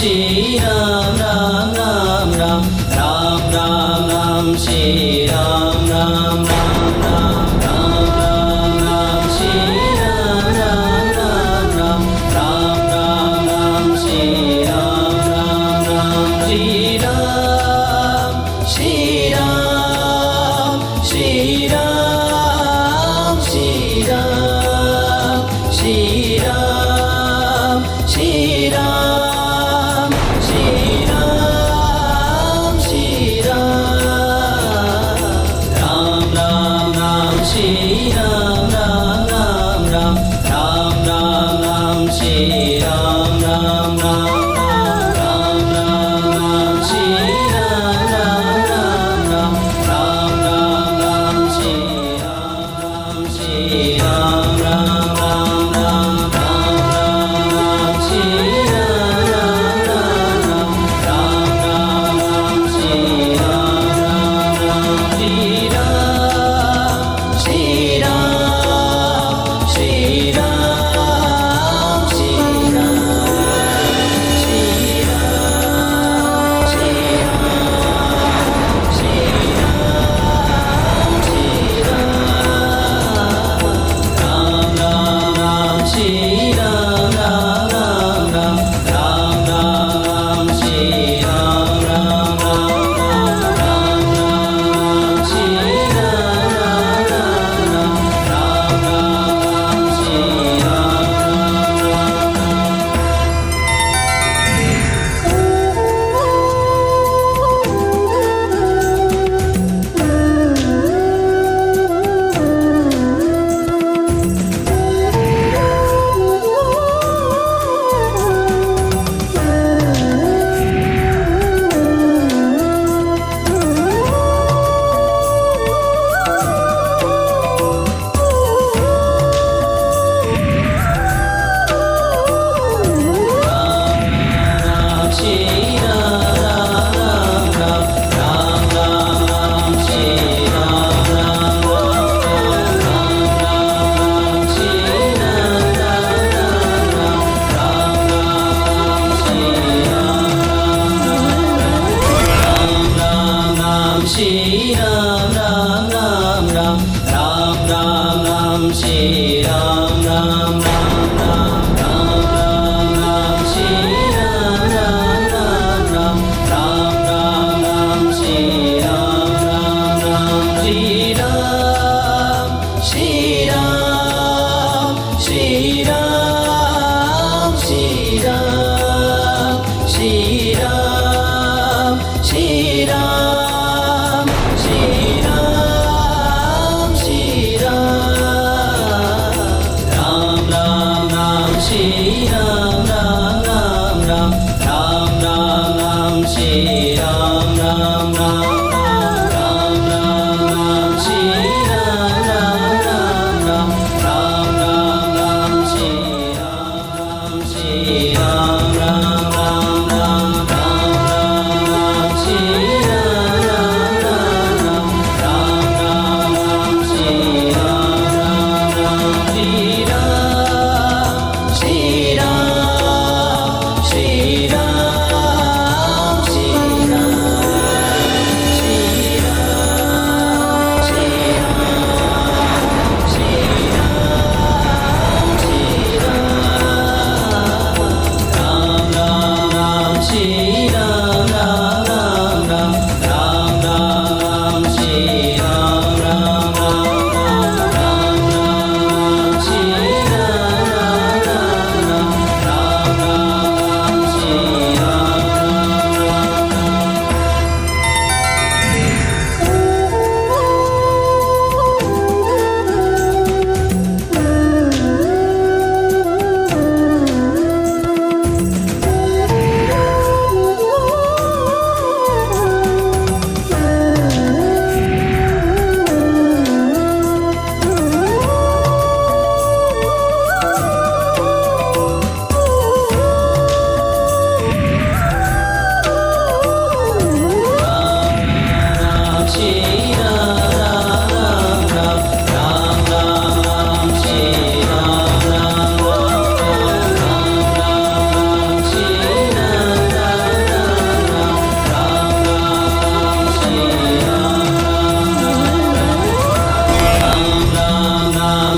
Shri Ram Ram Ram Ram Ram Ram Ram Shri Ram Ram Ram Ram Ram Ram Ram Shri Ram Ram Ram Ram Ram Ram Ram Shri Ram Ram Ram Shri Ram Shri Ram Shri Ram Shri Ram Shri Ram Shri Ram Shri Ram Shri Ram Ram Ram Ram Shri Ram Ram Ram Ram Ram Ram Ram Shri Ram Ram Ram Ram Ram Ram Shri Ram Ram Ram Ram Ram Ram Ram Shri Ram Ram Shri Ram Ram Ram Ram Ram Ram Shri Ram Ram Ram Ram Ram Ram Shri Ram Ram Ram Shri Ram Shri Ram Shri Ram Shri Ram Ram Ram Ram Ram Ram Ram Shri Ram Ram Ram Ram Ram Ram Ram Shri Ram Ram Ram Ram Ram Ram Ram Shri Ram Ram Ram Shri Ram Shri Ram Shri Ram Shri Ram Shri Ram Shri Ram Shri Ram Shri Ram Ram Ram Ram Shri Ram Ram Ram Ram Ram Ram Ram Shri Ram Ram Ram Ram Ram Ram Shri Ram Ram Ram Ram Ram Ram Shri Ram Shri Ram Ram Ram Ram Ram Shri Ram Ram Ram Ram Ram Shri Ram Ram Shri Ram Shri Ram Shri Ram Shri Ram Shri Ram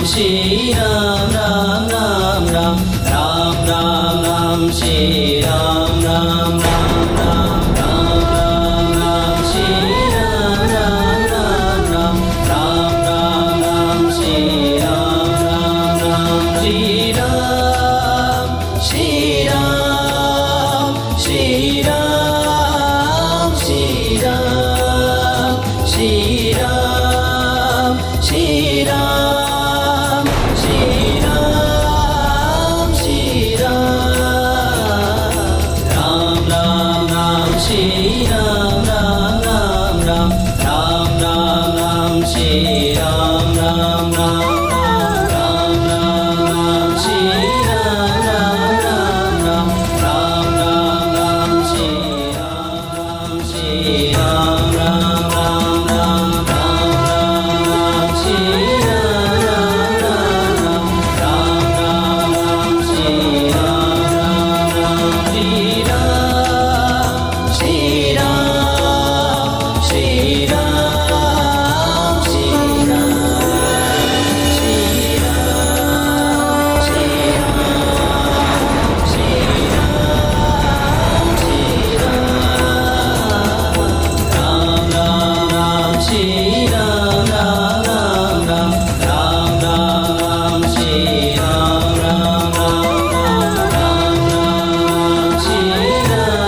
Shri Ram Ram Ram Ram Ram Ram Ram Shri Ram Ram Ram Ram Ram Ram Ram Shri Ram Ram Ram Ram Ram Ram Ram Shri Ram Ram Ram Shri Ram Shri Ram Shri Ram Shri Ram Shri Ram Shri Ram Shri Ram Shri Ram Ram Ram Ram Shri Ram Ram Ram Ram Ram Ram Ram Shri Ram Ram Ram Ram Ram Ram Shri Ram Ram Ram Ram Ram Ram Ram Shri Ram Ram Shri Ram Ram Ram Ram Ram Ram Shri Ram Ram Ram Ram Ram Ram Shri Ram Ram Ram Shri Ram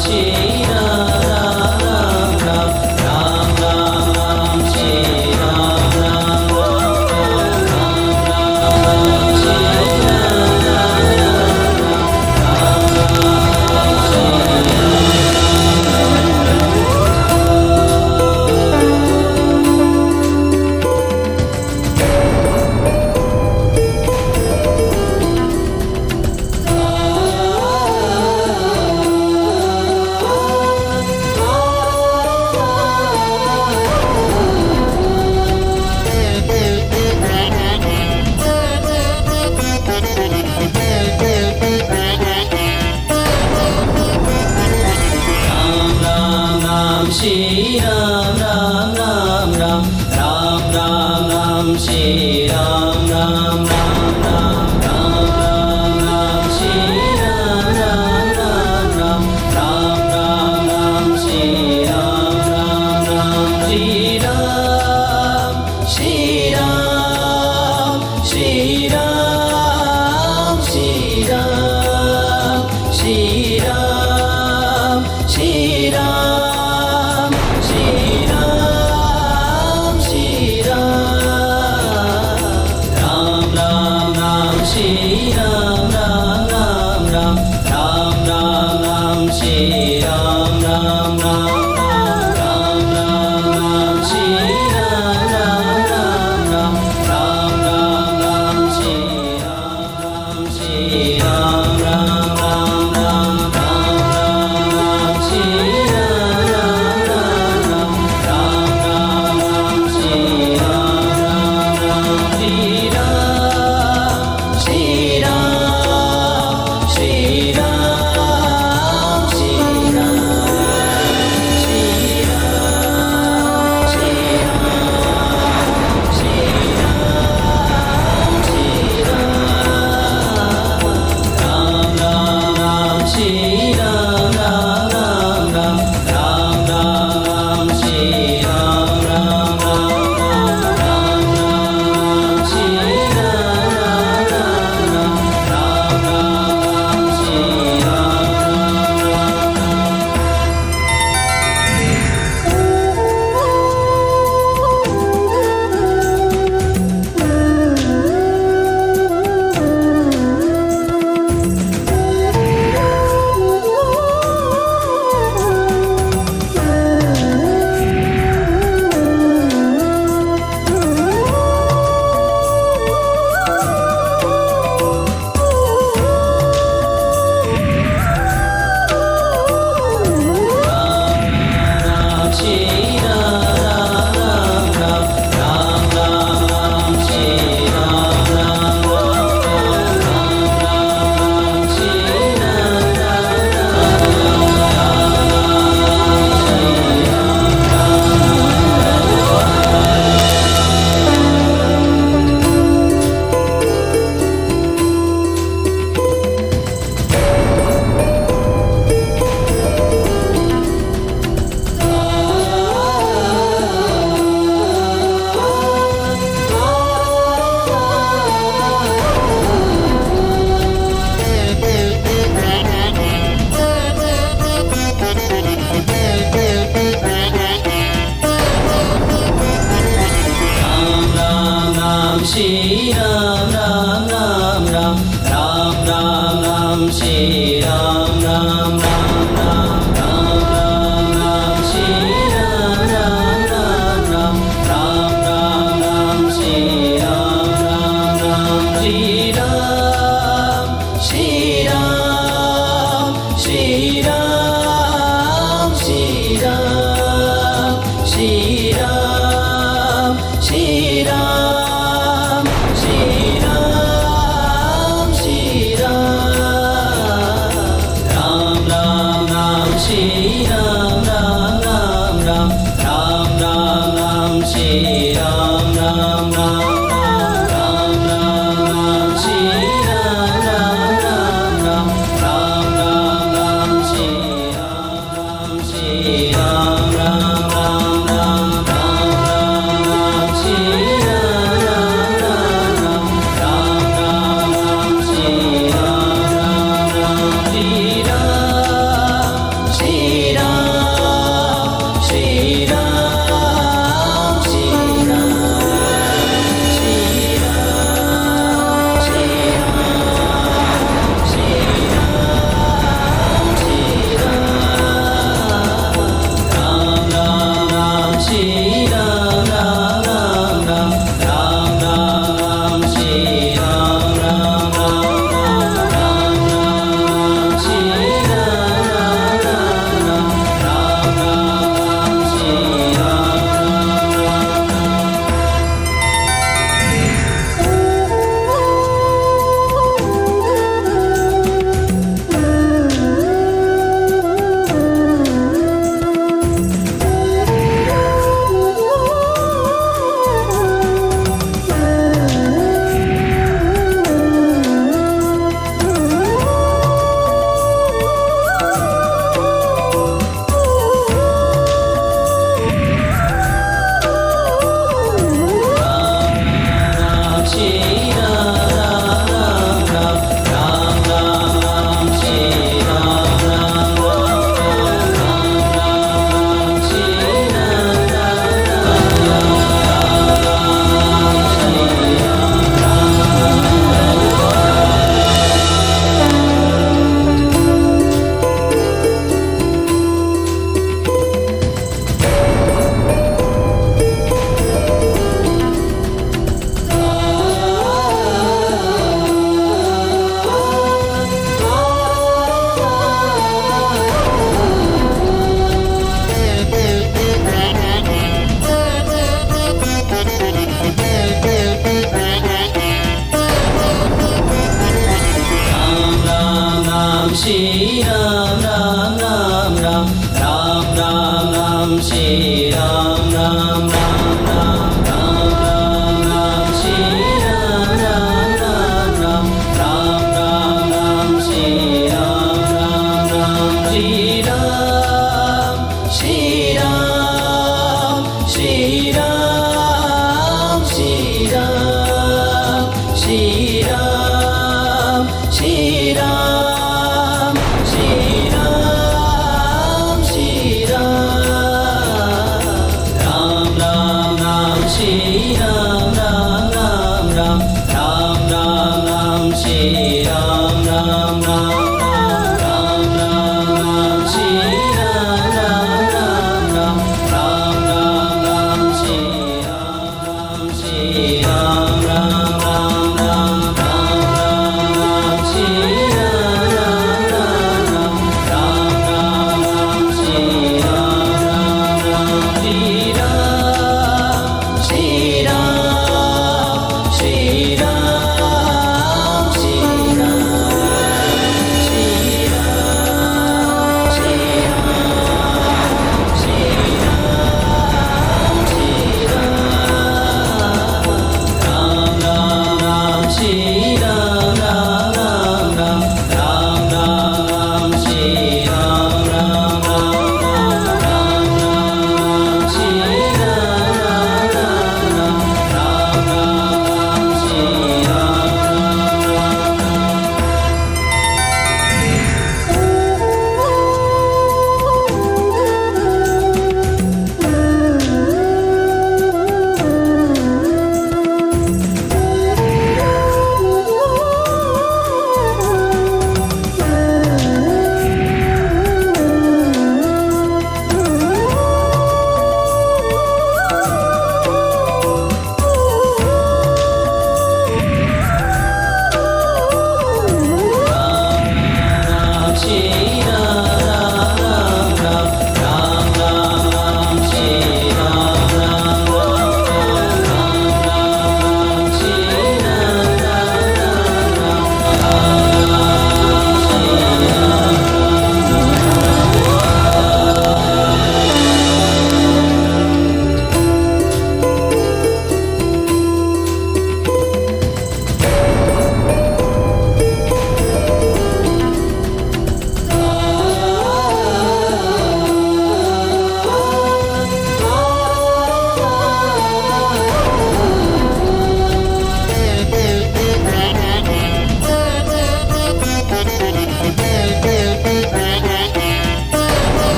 Shri Ram Shri Ram Shri Ram Ram Ram Ram Ram Ram Ram Shri Ram Ram Ram Ram Ram Ram Ram Shri Ram Ram Ram Ram Ram Ram Ram Shri Ram Ram Ram Shri Ram Shri Ram Shri Ram Shri Ram Shri Ram Shri Ram Shri Ram Shri Ram Ram Ram Ram Shri Ram Ram Ram Ram Ram Ram Ram Shri Ram Ram Ram Ram Ram Ram Shri Ram Ram Ram Ram Ram Ram Shri Ram Shri Ram Ram Ram Ram Ram Shri Ram Ram Ram Ram Ram Shri Ram Ram Shri Ram Shri Ram Shri Ram Shri Shri Ram Ram Ram Ram Ram Ram Ram Shri Ram Ram Ram Ram Ram Ram Ram Shri Ram Ram Ram Shri Ram Shri Ram Shri Ram Shri Ram Shri Ram Shri Ram Shri Ram Shri Ram Ram Ram Ram Shri Ram Ram Ram Ram Ram Ram Ram Shri Ram Ram Ram Ram Ram Ram Shri Ram Ram Ram Ram Ram Ram Ram Shri Ram Ram Shri Ram Ram Ram Ram Ram Ram Shri Ram Ram Ram Ram Ram Ram Shri Ram Ram Ram Shri Ram Shri Ram Shri Ram Shri Shri Ram Ram Ram Ram Ram Ram Ram Shri Ram Ram Ram Ram Ram Ram Ram Shri Ram Ram Ram Ram Ram Ram Ram Shri Ram Ram Ram Shri Ram Shri Ram Shri Ram Shri Ram Shri Ram Shri Ram Shri Ram Shri Ram Ram Ram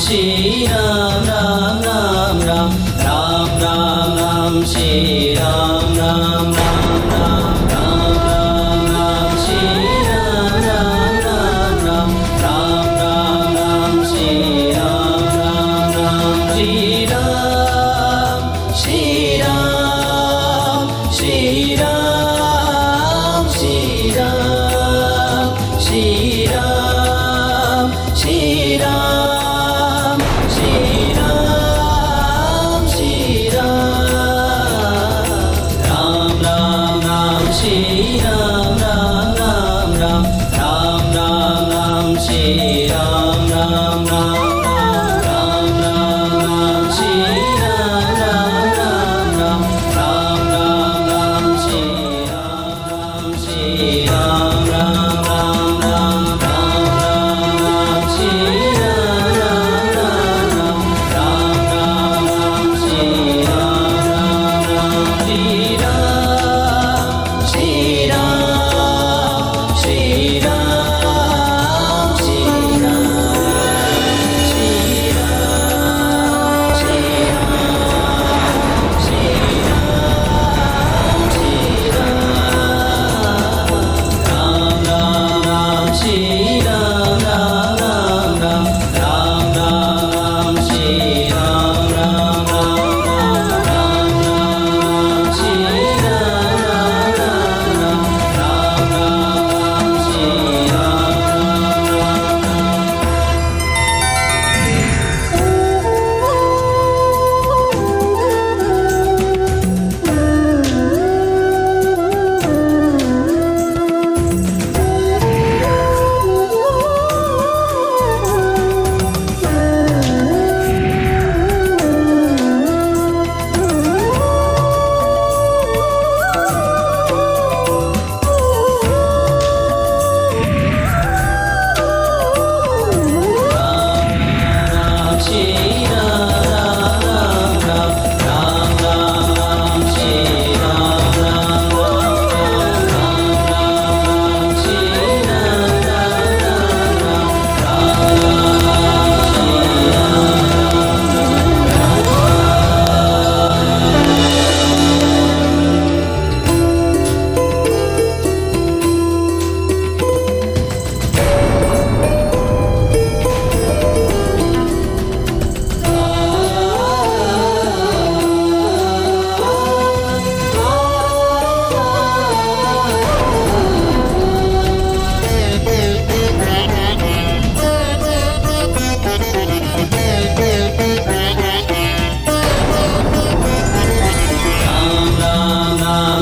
Shri Ram Ram Ram Ram Ram Ram Ram Shri Ram Ram Ram Ram Ram Ram Ram Shri Ram Ram Ram Ram Ram Ram Ram Shri Ram Ram Ram Shri Ram Shri Ram Shri Ram Shri Ram Shri Ram Shri Ram Shri Ram Shri Ram Ram Ram Ram Shri Ram Ram Ram Ram Ram Ram Ram Shri Ram Ram Ram Ram Ram Ram Shri Ram Ram Ram Ram Ram Ram Ram Shri Ram Ram Shri Ram Ram Ram Ram Ram Ram Shri Ram Ram Ram Ram Ram Ram Shri Ram Ram Ram Shri Ram Shri Ram Shri Ram Shri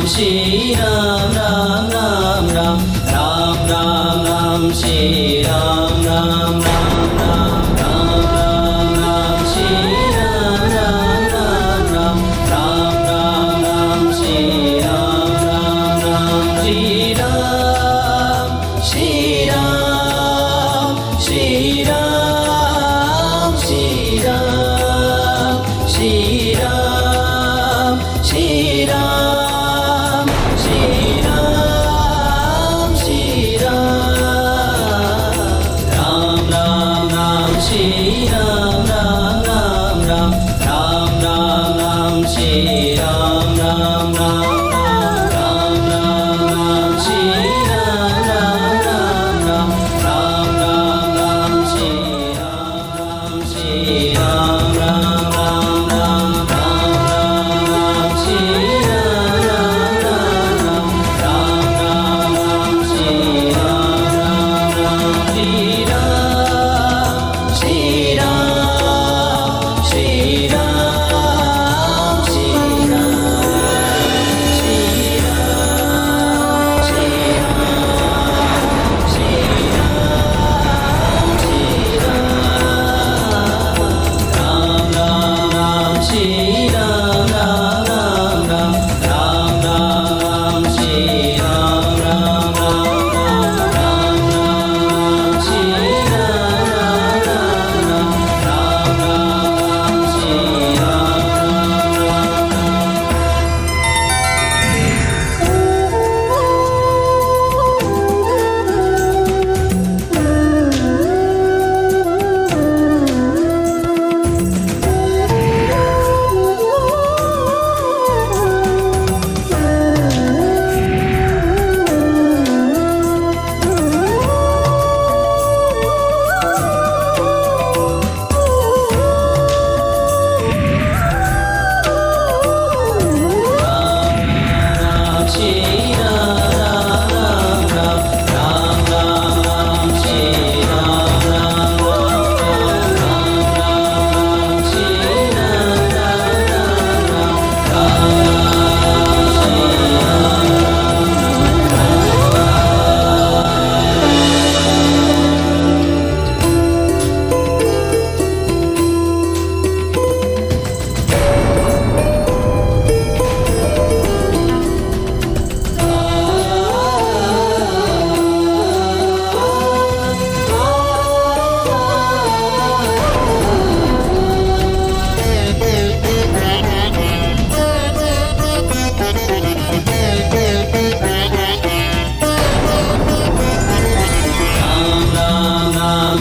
Shri Ram Ram Ram Ram Ram Ram Ram Shri Ram Ram Ram Ram Ram Ram Ram Shri Ram Ram Ram Ram Ram Ram Ram Shri Ram Ram Ram Shri Ram Shri Ram Shri Ram Shri Ram Shri Ram Shri Ram Shri Ram Shri Ram Ram Ram Ram Shri Ram Ram Ram Ram Ram Ram Ram Shri Ram Ram Ram Ram Ram Ram Ram Shri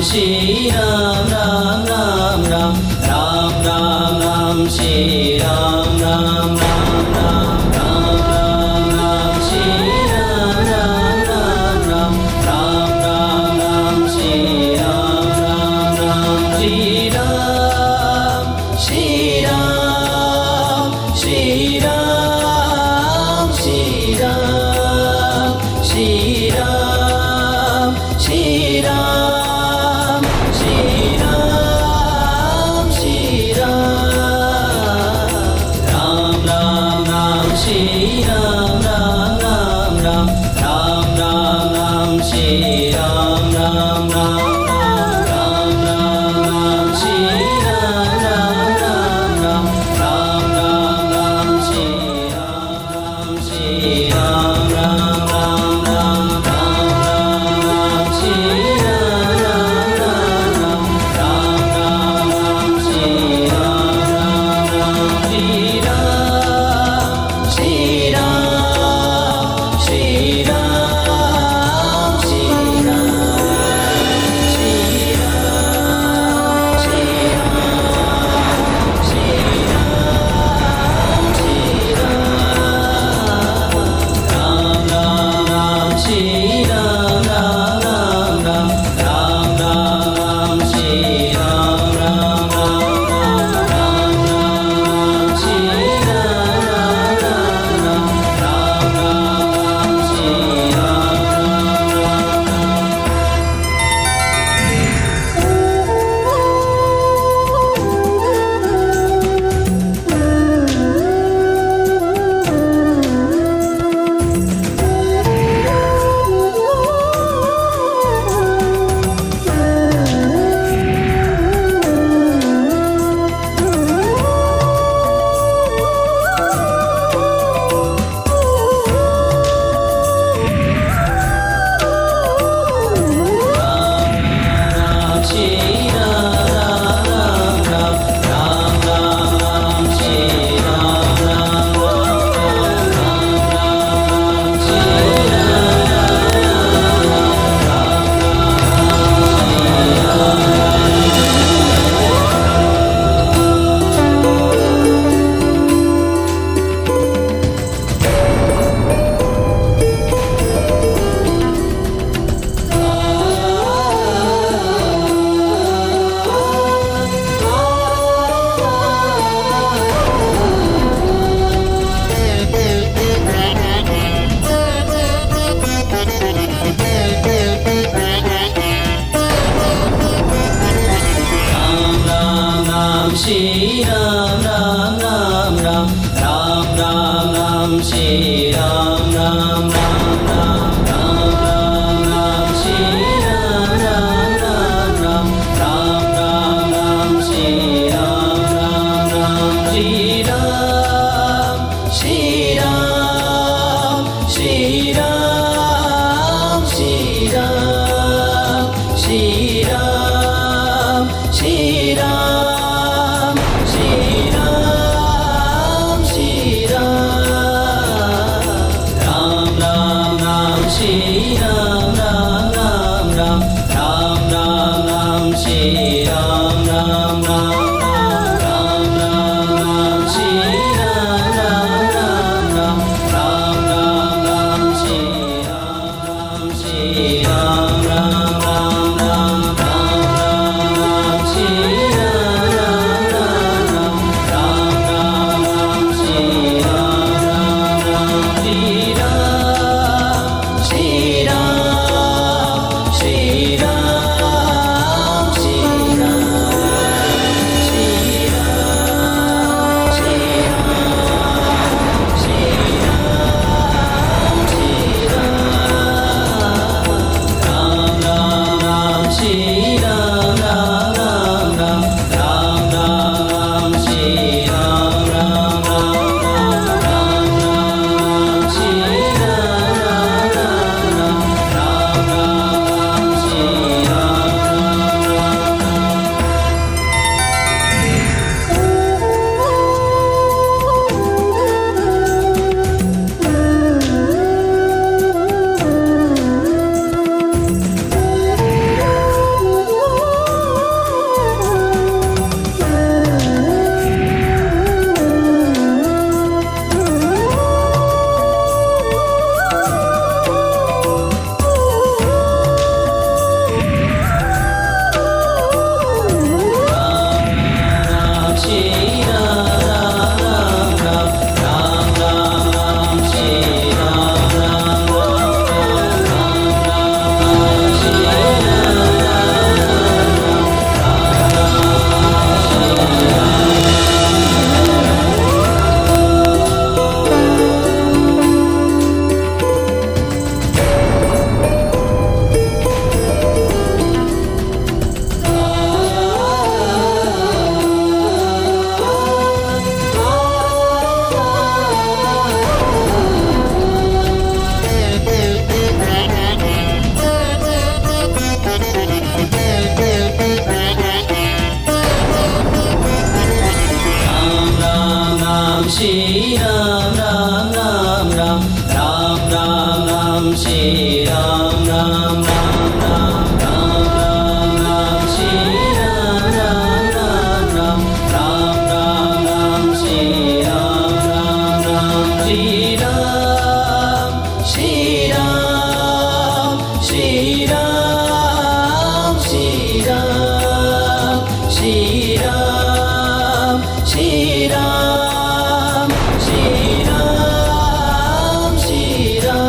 Shri Ram Ram Ram Ram Ram Ram Ram Shri Ram Ram Ram Ram Ram Ram Ram Shri Ram Ram Ram Ram Ram Ram Ram Shri Ram Ram Ram Shri Ram Shri Ram Shri Ram Shri Ram Shri Ram Shri Ram Shri Ram Shri Ram Ram Ram Ram Shri Ram Ram Ram Ram Ram Ram Ram Shri Ram Ram Ram Ram Ram Ram Shri Ram Ram Ram Ram Ram Ram Ram Shri Ram Shri Ram Ram Ram Ram Ram Ram Shri Ram Ram Ram Ram Ram Ram Shri Ram Ram Ram Shri Ram Shri Ram Shri Ram Shri Ram Ram Ram Ram Ram Ram Ram Shri Ram Ram Ram Ram Ram Ram Ram Shri Ram Ram Ram Shri Ram Shri Ram Shri Ram Shri Ram Shri Ram Shri Ram Shri Ram Shri Ram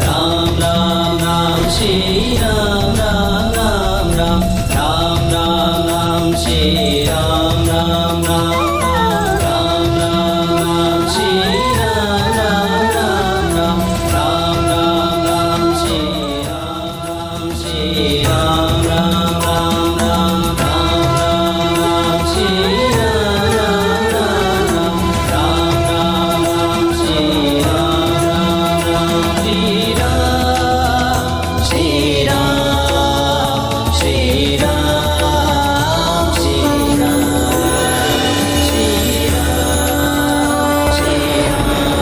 Ram Ram Ram Shri Ram Ram Ram Ram Ram Ram Ram Shri Ram Ram Ram Ram Ram Ram Shri Ram Ram Ram Ram Ram Ram Ram Shri Ram Ram Shri Ram Ram Ram Ram Ram Ram Shri Ram Ram Ram Ram Ram Ram Shri Ram Ram Ram Shri Ram Shri Ram Shri Ram Shri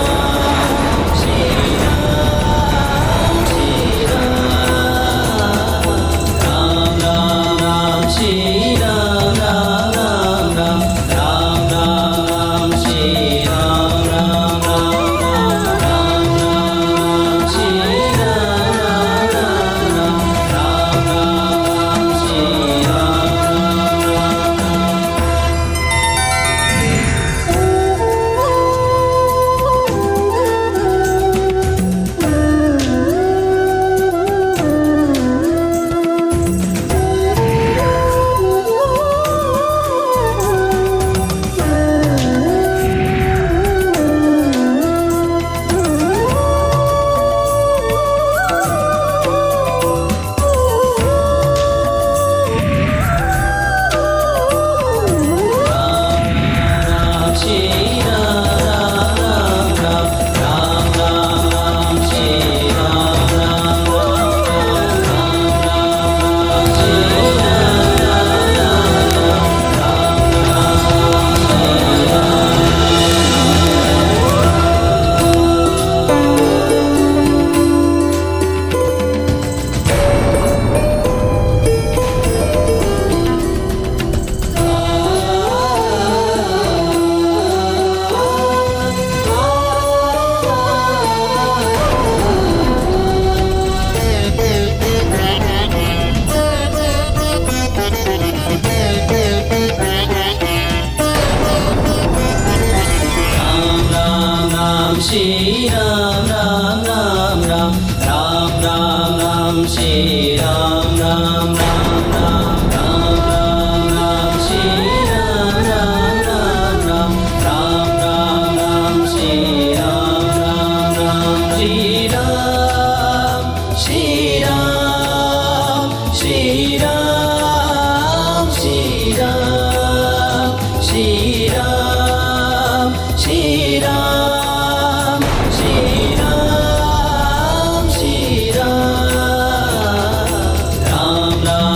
Ram Shri Ram Shri Ram Shri Ram Shri Ram Ram Ram Ram Shri Ram Ram Ram Ram Ram Ram Ram Shri Ram Ram Ram Ram Ram Ram Shri Ram Ram Ram Ram Ram Shri Ram Ram Ram Ram Ram Ram Ram Shri Ram Ram Ram Ram Ram Ram Ram Shri Ram Ram Ram Ram Ram Ram Ram Shri Ram Ram Ram Shri Ram Shri Ram Shri Ram Shri Ram Shri Ram Shri Ram Shri Ram Shri Ram Ram Ram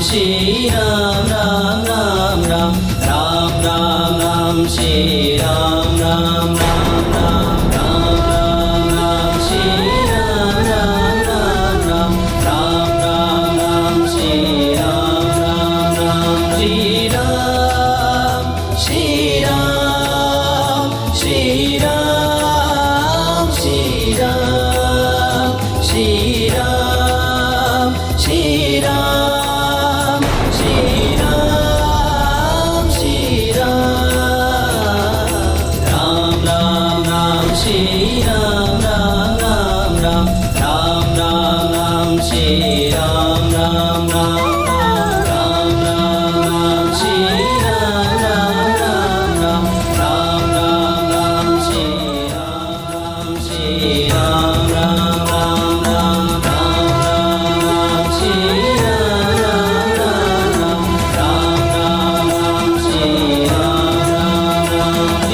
Shri Ram Ram Ram Ram Ram Ram Ram Shri Ram Ram Ram Ram Ram Ram Ram Shri Ram Ram Ram Ram Ram Ram Ram Shri Ram Ram Ram Shri Ram Shri Ram Shri Ram Shri Ram Shri Ram Shri Ram Shri Ram Shri Ram Ram Ram Ram Shri Ram Ram Ram Ram Ram Ram Ram Shri Ram Ram Ram Ram Ram Ram Shri Ram Ram Ram Ram Ram Ram Shri Ram Shri Ram Ram Ram Ram Ram Shri Ram Ram Ram Ram Ram Shri Ram Ram Shri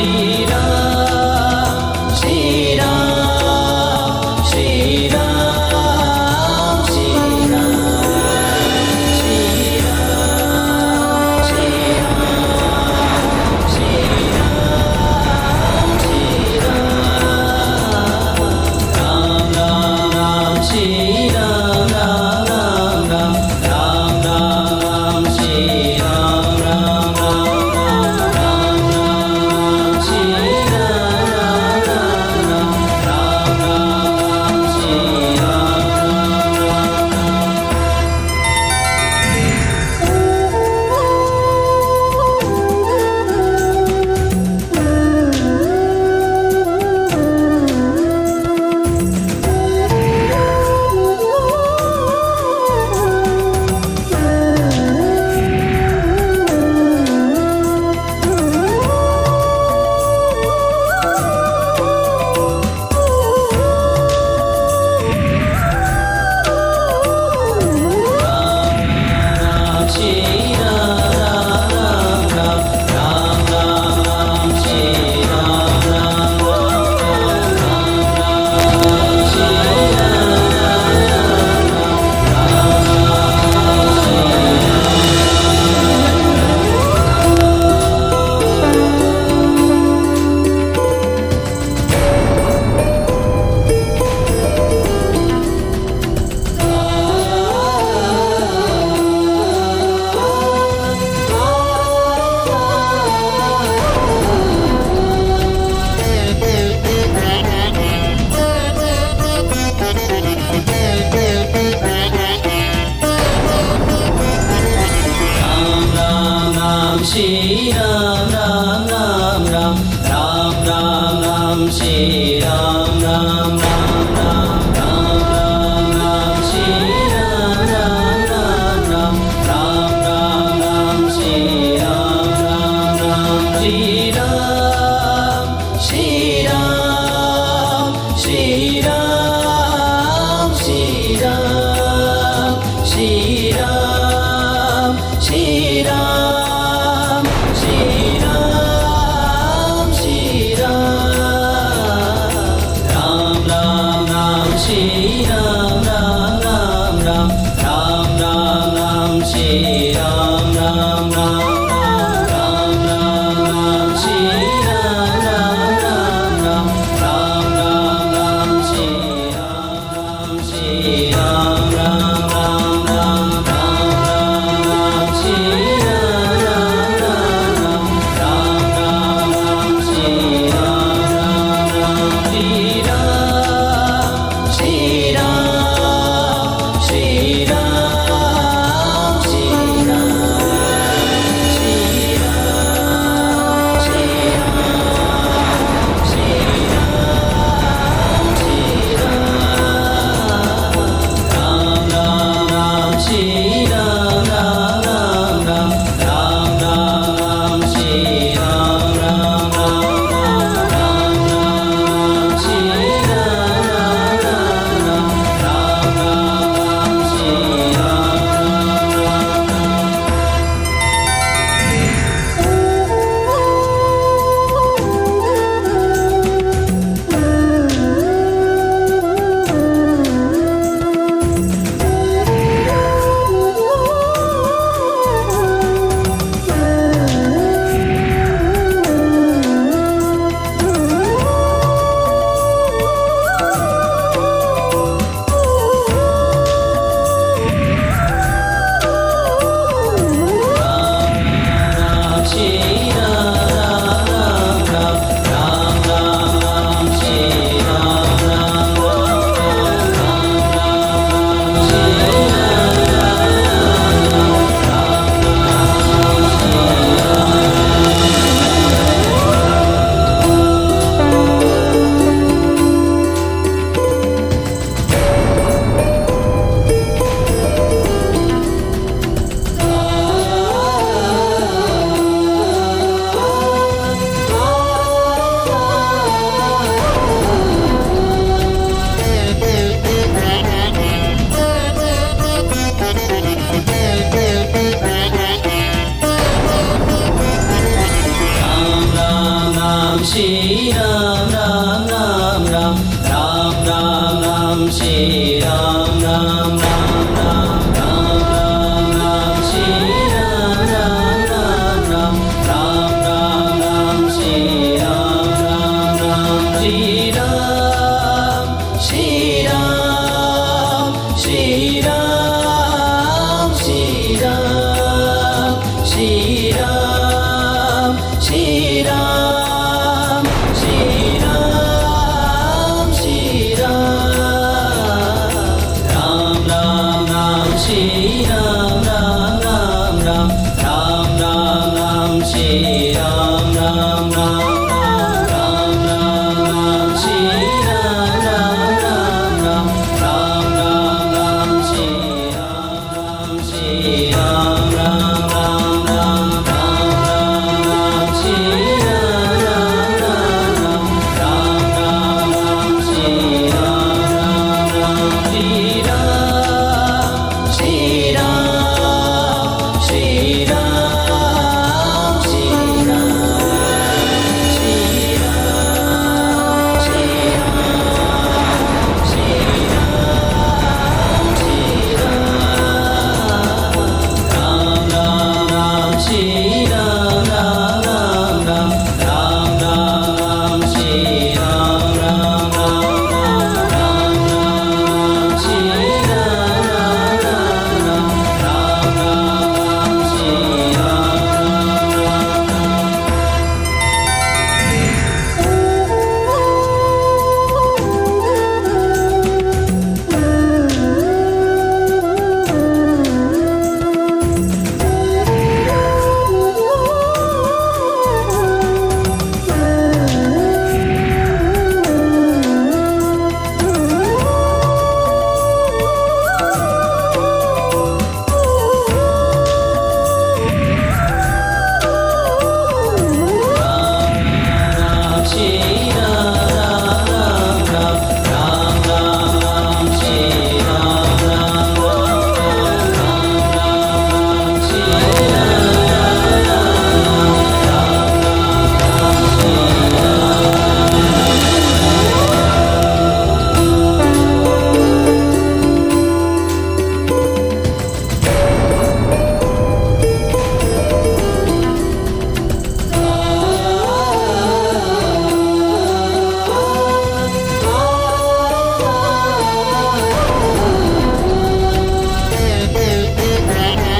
Ram Shri Ram Shri Ram Shri Shri Ram Ram Ram Ram Ram Ram Ram Shri Ram Ram Ram Ram Ram Ram Ram Shri Ram Ram Ram Ram Ram Ram Ram Shri Ram Ram Ram Shri Ram Shri Ram Shri Ram Shri Ram Shri Ram Shri Ram Shri Ram Shri Ram Ram Ram Ram Shri Ram Ram Ram Ram Ram Ram Ram Shri Ram Ram Ram Ram Ram Ram Shri Ram Ram Ram Ram Ram Ram Ram Shri Ram Ram Shri Ram Ram Ram Ram Ram Ram Shri Ram Ram Ram Ram Ram Ram Shri Ram Ram Ram Shri Ram Shri Ram Shri Ram Shri Ram Shri Ram Ram Ram Ram Ram Ram Ram Shri Ram Ram Ram Ram Ram Ram Ram Shri Ram Ram Ram Ram Ram Ram Ram Shri Ram Ram Ram Shri Ram Shri Ram Shri Ram Shri Ram Shri Ram Shri Ram Shri Ram Shri Ram Ram Ram Ram Shri Ram Ram Ram Ram Ram Ram Ram Shri Ram Ram Ram Ram Ram Ram Shri Ram Ram Ram Ram Ram Ram Ram Shri Ram Ram Shri Ram Ram Ram Ram Ram Ram Shri Ram Ram Ram Ram Ram Ram Shri Ram Ram Ram Shri Ram Shri Ram Shri Ram Shri Ram Shri Ram Shri Ram Shri Ram Shri Ram Ram Ram Ram Shri Ram Ram Ram Ram Ram Ram Ram Shri Ram Ram Ram Ram Ram Ram Shri Ram Ram Ram Ram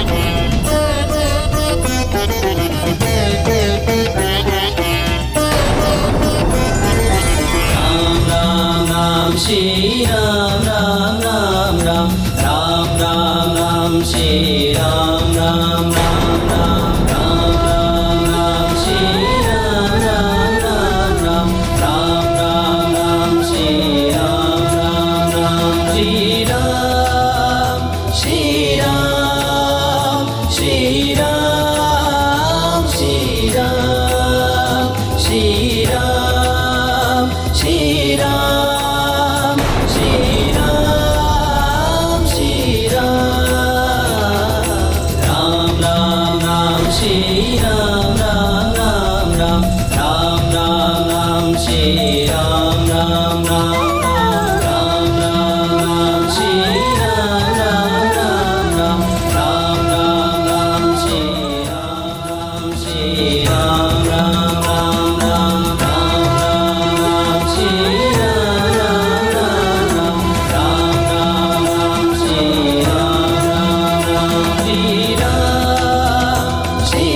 Ram Ram Shri Ram Ram Ram Ram Ram Ram Ram Shri Ram Ram Ram Ram Ram Ram Ram Shri Ram Ram Ram Ram Ram Ram Ram Shri Ram Ram Ram Shri Ram Shri Ram Shri Ram Shri Ram Shri Ram Shri Ram Shri Ram Shri Ram Ram Ram Shri Ram Ram Ram Ram Ram Ram Ram Shri Ram Ram Ram Ram Ram Ram Shri Ram Ram Ram Ram Ram Ram Shri Ram Ram Shri Ram Ram Ram Ram Ram Shri Ram Ram Ram Ram Ram Shri Ram Ram Ram Shri Ram Shri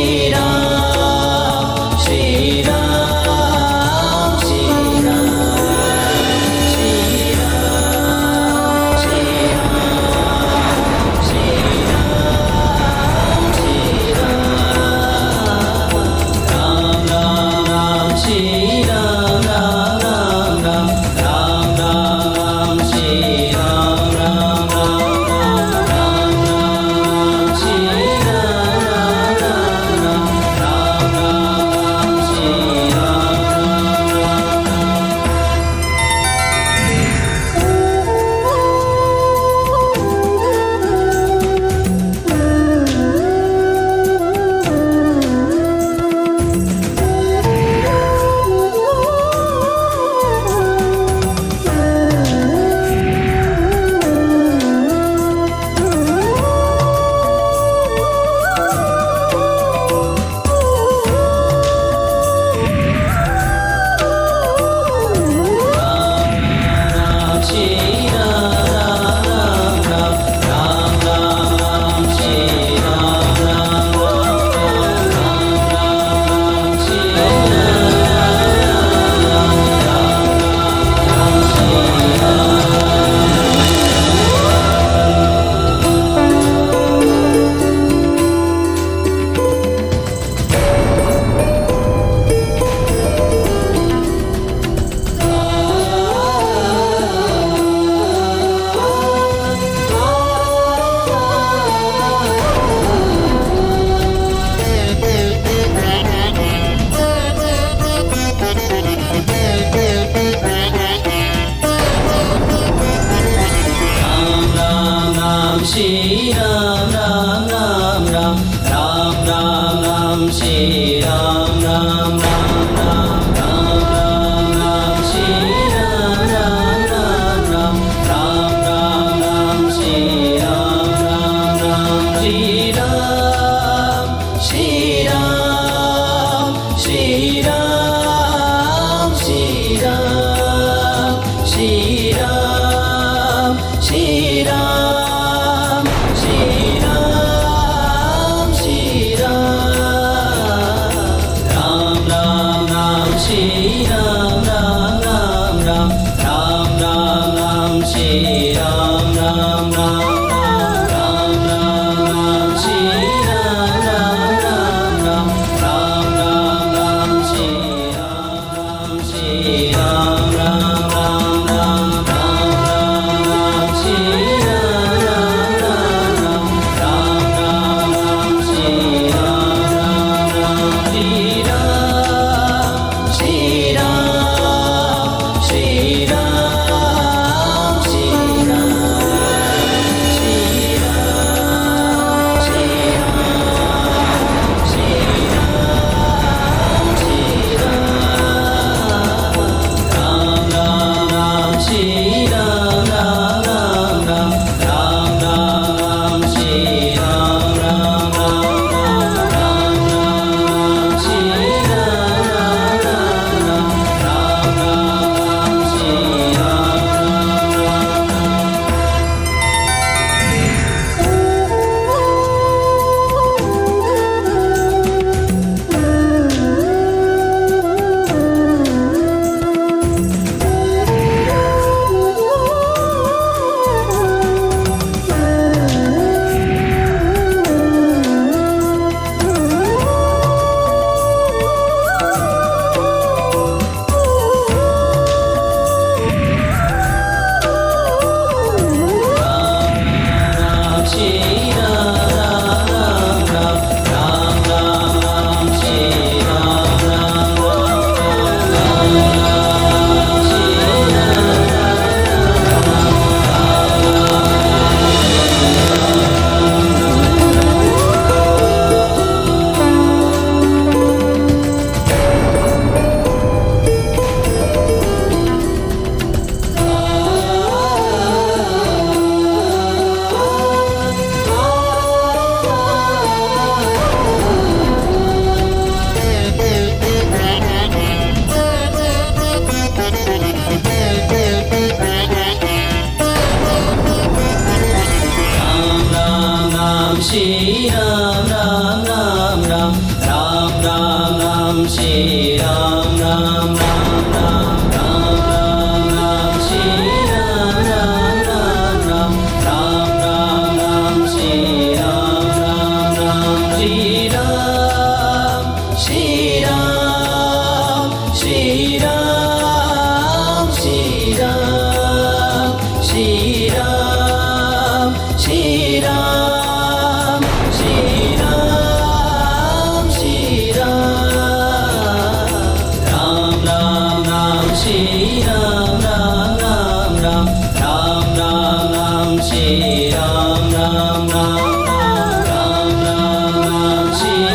Shri Ram Ram Ram Ram Ram Ram Ram Shri Ram Ram Ram Ram Ram Ram Ram Shri Ram Ram Ram Shri Ram Shri Ram Shri Ram Shri Ram Shri Ram Shri Ram Shri Ram Shri Ram Ram Ram Ram Shri Ram Ram Ram Ram Ram Ram Ram Shri Ram Ram Ram Ram Ram Ram Shri Ram Ram Ram Ram Ram Ram Ram Shri Ram Ram Shri Ram Ram Ram Ram Ram Ram Shri Ram Ram Ram Ram Ram Ram Shri Ram Ram Ram Shri Ram Shri Ram Shri Ram Shri Ram Ram Ram Ram Ram Ram Ram Shri Ram Ram Ram Ram Ram Ram Ram Shri Ram Ram Ram Ram Ram Ram Ram Shri Ram Ram Ram Shri Ram Shri Ram Shri Ram Shri Ram Shri Ram Shri Ram Shri Ram Shri Ram Ram Ram Ram Shri Ram Ram Ram Ram Ram Ram Ram Shri Ram Ram Ram Ram Ram Ram Ram Shri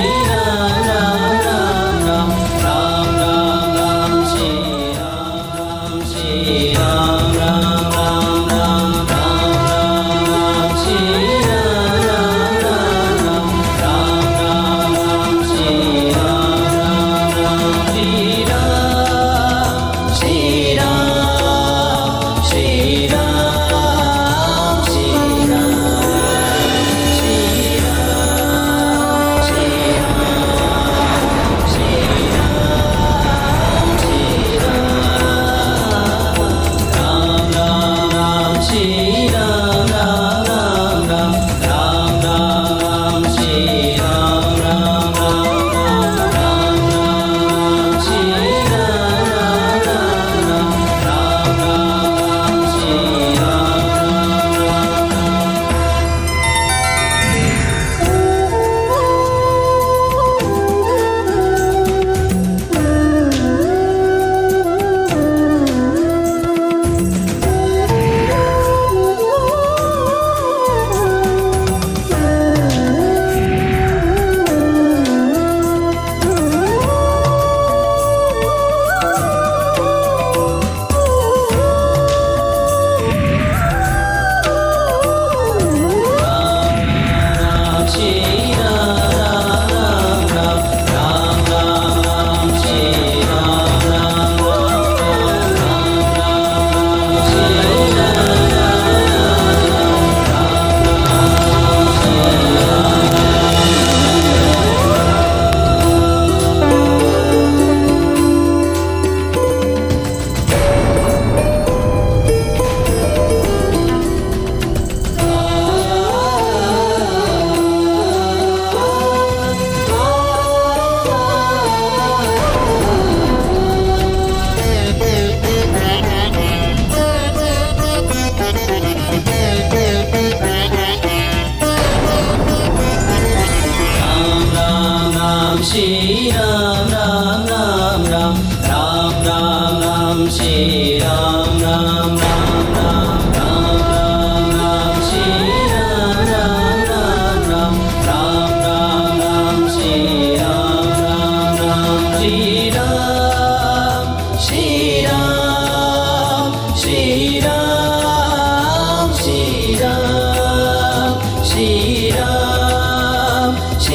Shri Ram Ram Ram Ram Ram Ram Ram Shri Ram Ram Ram Ram Ram Ram Ram Shri Ram Ram Ram Ram Ram Ram Ram Shri Ram Ram Ram Shri Ram Shri Ram Shri Ram Shri Ram Shri Ram Shri Ram Shri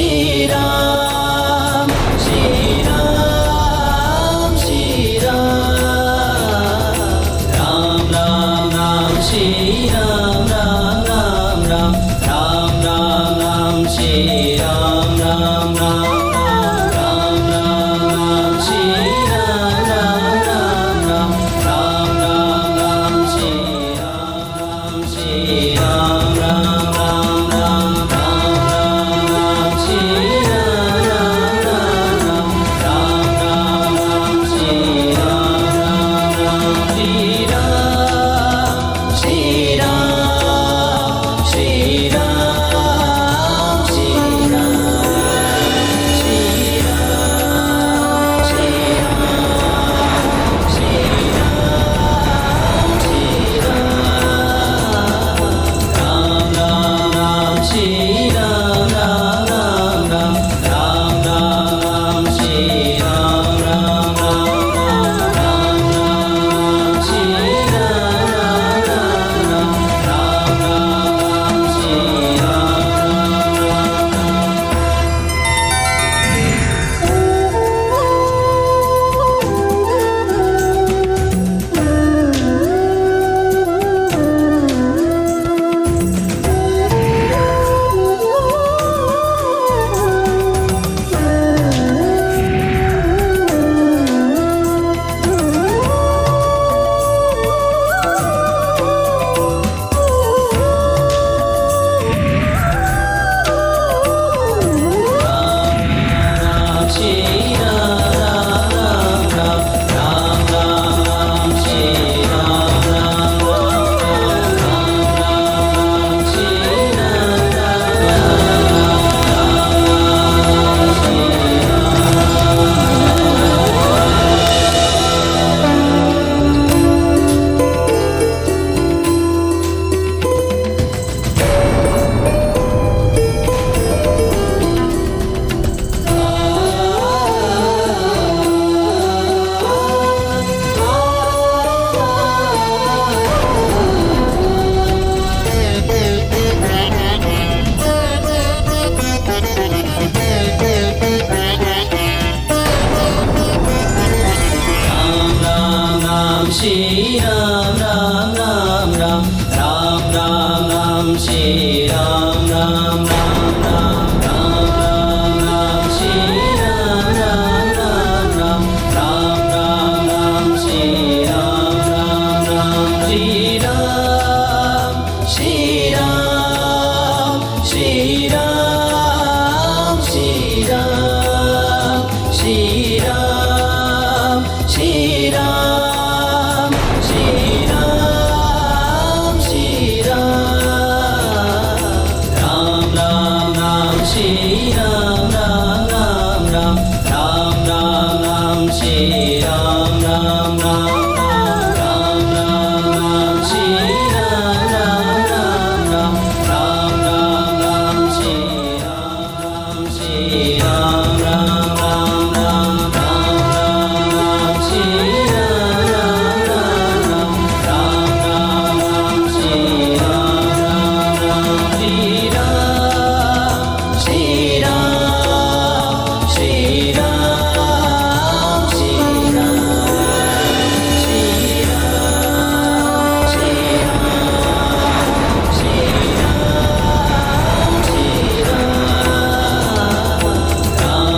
Ram Shri Ram Ram Ram Ram Shri Ram Ram Ram Ram Ram Ram Ram Shri Ram Ram Ram Ram Ram Ram Shri Ram Ram Ram Ram Ram Ram Ram Shri Ram Ram Shri Ram Ram Ram Ram Ram Ram Shri Ram Ram Ram Ram Ram Ram Shri Ram Ram Ram Shri Ram Shri Ram Shri Ram Shri Ram Ram Ram Ram Ram Ram Ram Shri Ram Ram Ram Ram Ram Ram Ram Shri Ram Ram Ram Ram Ram Ram Ram Shri Ram Ram Ram Shri Ram Shri Ram Shri Ram Shri Ram Shri Ram Shri Ram Shri Ram Shri Ram Ram Ram Ram Shri Ram Ram Ram Ram Ram Ram Ram Shri Ram Ram Ram Ram Ram Ram Shri Ram Ram Ram Ram Ram Ram Shri Ram Shri Ram Ram Ram Ram Ram Shri Ram Ram Ram Ram Ram Shri Ram Ram Shri Ram Shri Ram Shri Ram Shri Ram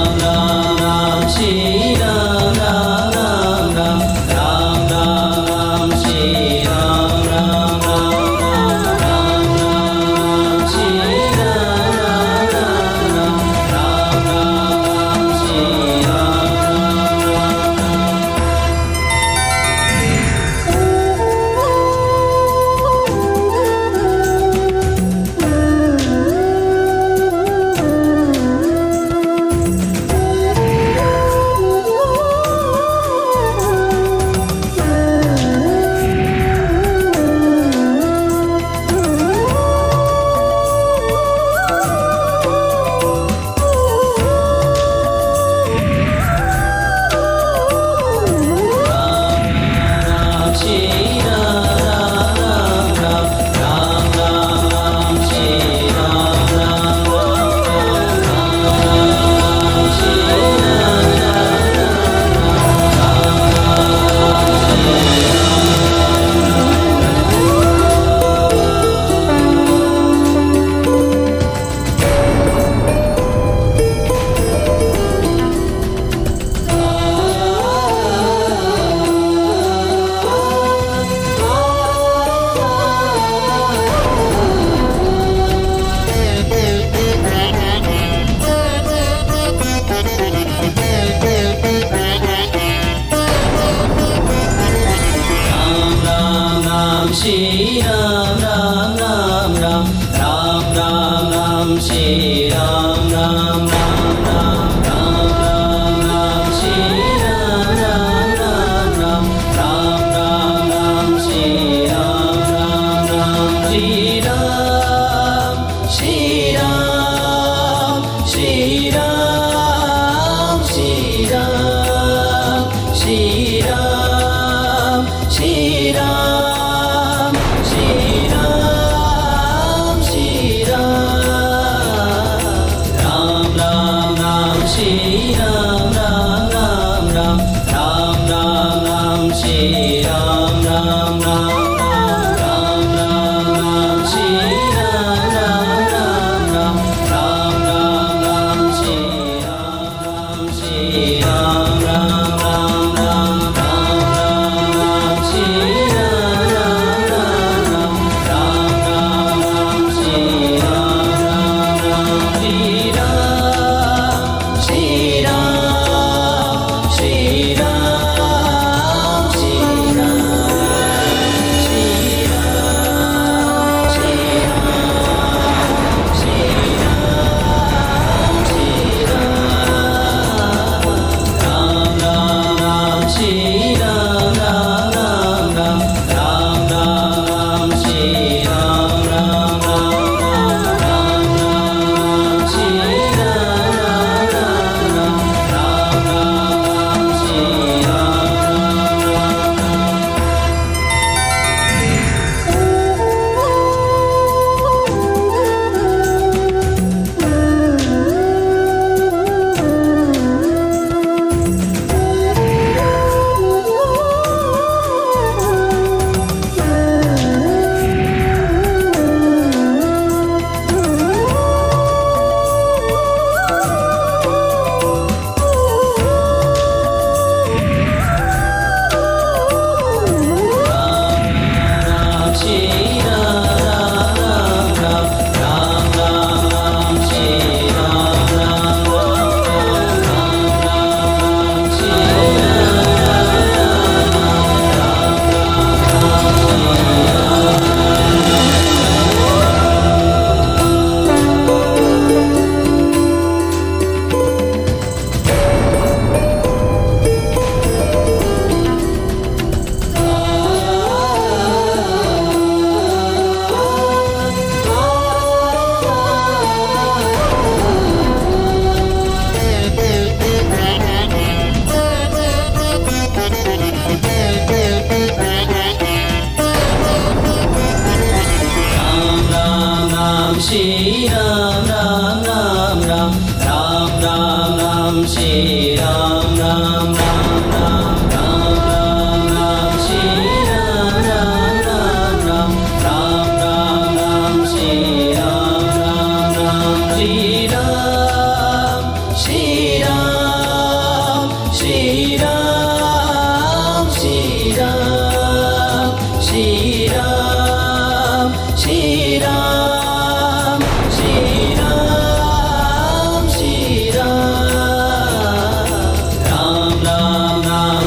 Ram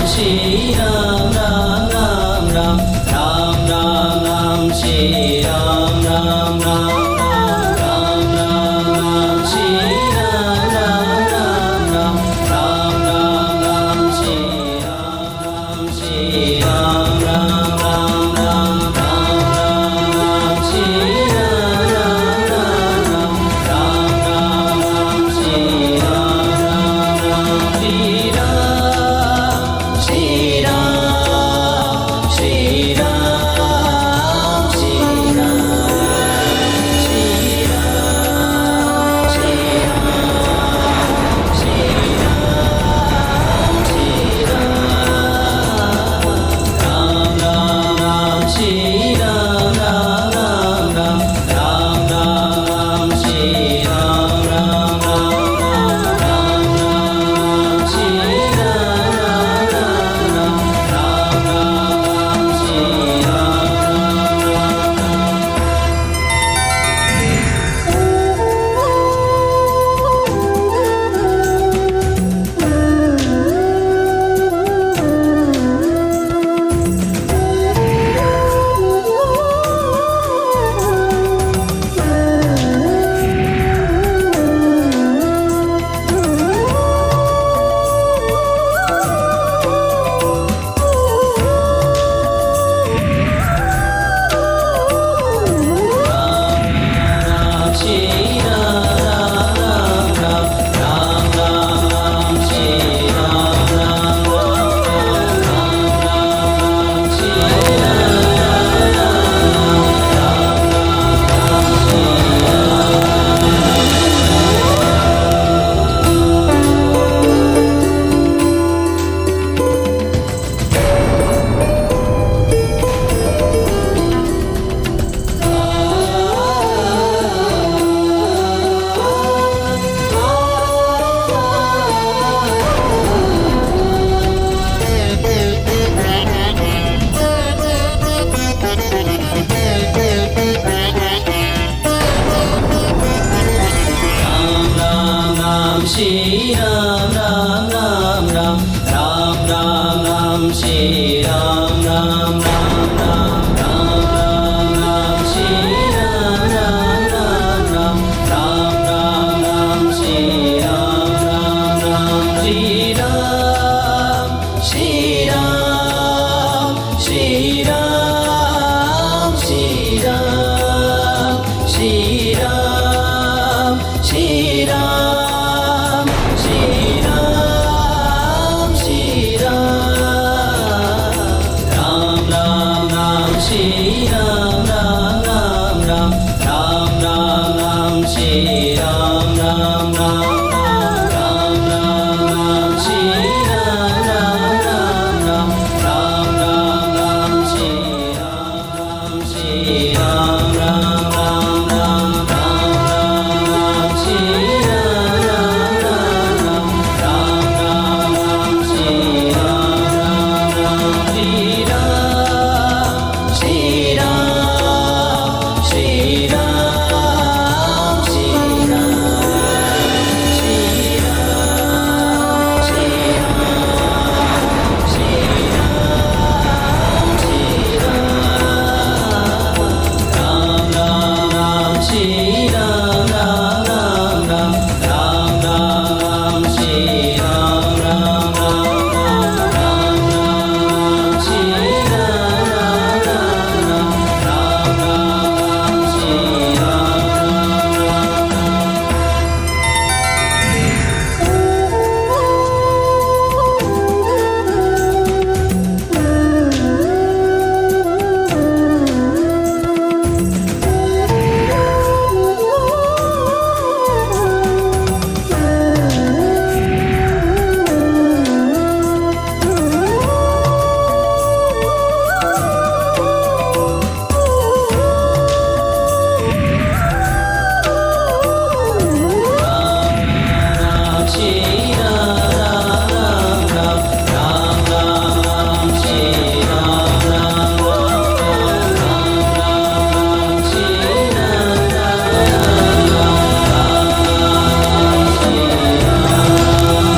Shri Ram Ram Ram Ram Ram Ram Ram Shri Ram Ram Ram Ram Ram Ram Ram Shri Ram Ram Ram Ram Ram Ram Ram Shri Ram Ram Ram Shri Ram Shri Ram Shri Ram Shri Ram Shri Ram Shri Ram Shri Ram Shri Ram Ram Ram Ram Shri Ram Ram Ram Ram Ram Ram Ram Shri Ram Ram Ram Ram Ram Ram Shri Ram Ram Ram Ram Ram Ram Shri Ram Shri Ram Ram Ram Ram Ram Shri Ram Ram Ram Ram Ram Shri Ram Ram Shri Ram Shri Ram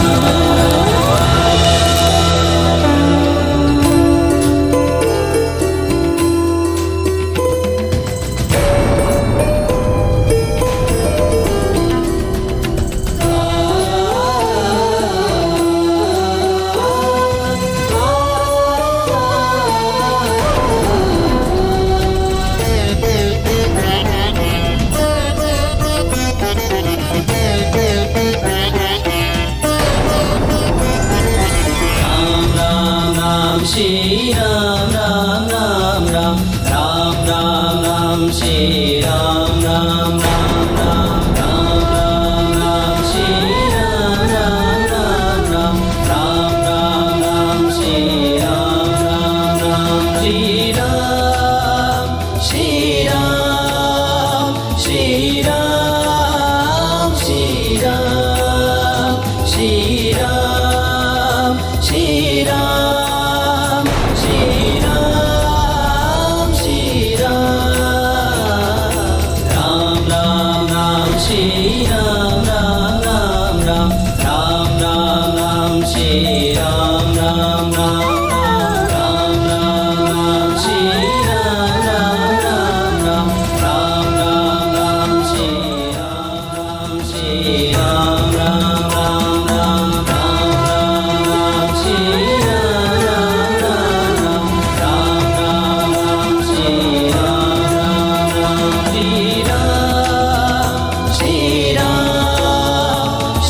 Shri Ram Shri Ram Ram Ram Ram Ram Ram Ram Shri Ram Ram Ram Ram Ram Ram Ram Shri Ram Ram Ram Ram Ram Ram Ram Shri Ram Ram Ram Shri Ram Shri Ram Shri Ram Shri Ram Shri Ram Shri Ram Shri Ram Shri Ram Ram Ram Ram Shri Ram Ram Ram Ram Ram Ram Ram Shri Ram Ram Ram Ram Ram Ram Shri Ram Ram Ram Ram Ram Ram Shri Ram Shri Ram Ram Ram Ram Ram Shri Ram Ram Ram Ram Ram Shri Ram Ram Shri Ram Shri Ram Shri Ram Shri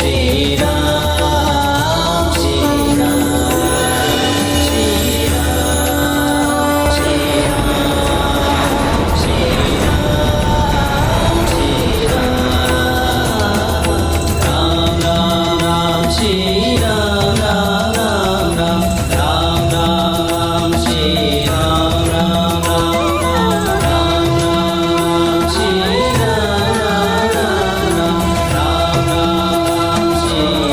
Shri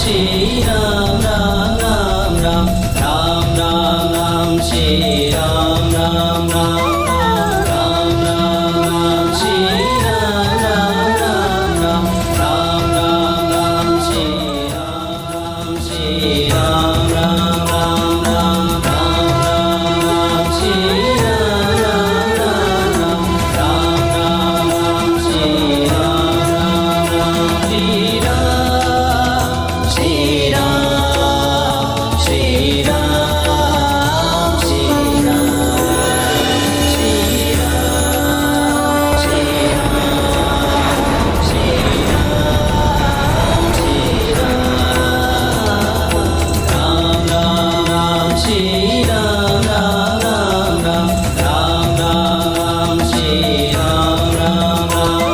Shri Ram Ram Ram Ram Ram Ram Ram Shri Ram Ram Ram Ram Ram Ram Shri Ram Ram Ram Ram Ram Ram Ram Shri Ram Ram Shri Ram Ram Ram Ram Ram Ram Shri Ram Ram Ram Ram Ram Ram Shri Ram Ram Ram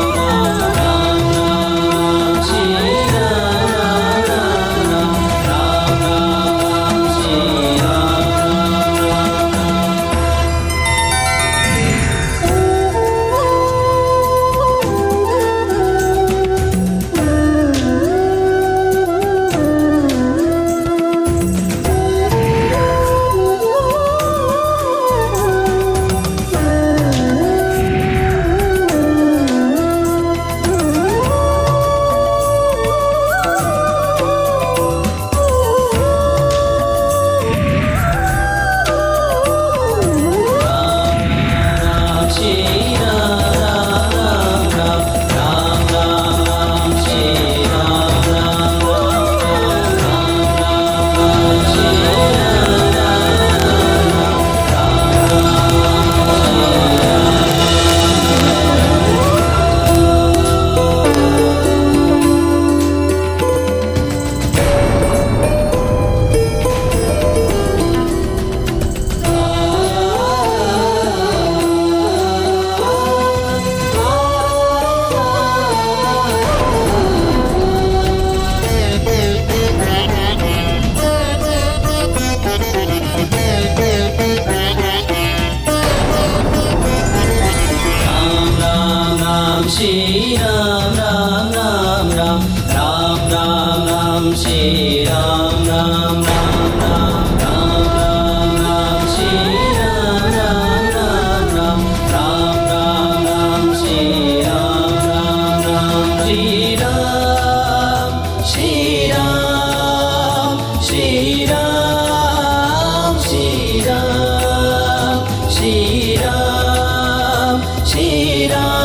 Shri Ram Shri Ram Shri Ram Shri Shri Ram Ram Ram Ram Ram Ram Ram Shri Ram Ram Ram Ram Ram Ram Shri Ram Ram Ram Ram Ram Ram Shri Ram Ram Ram Shri Ram Shri Ram Shri Ram Shri Ram Shri Ram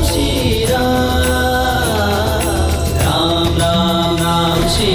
Shri Ram Shri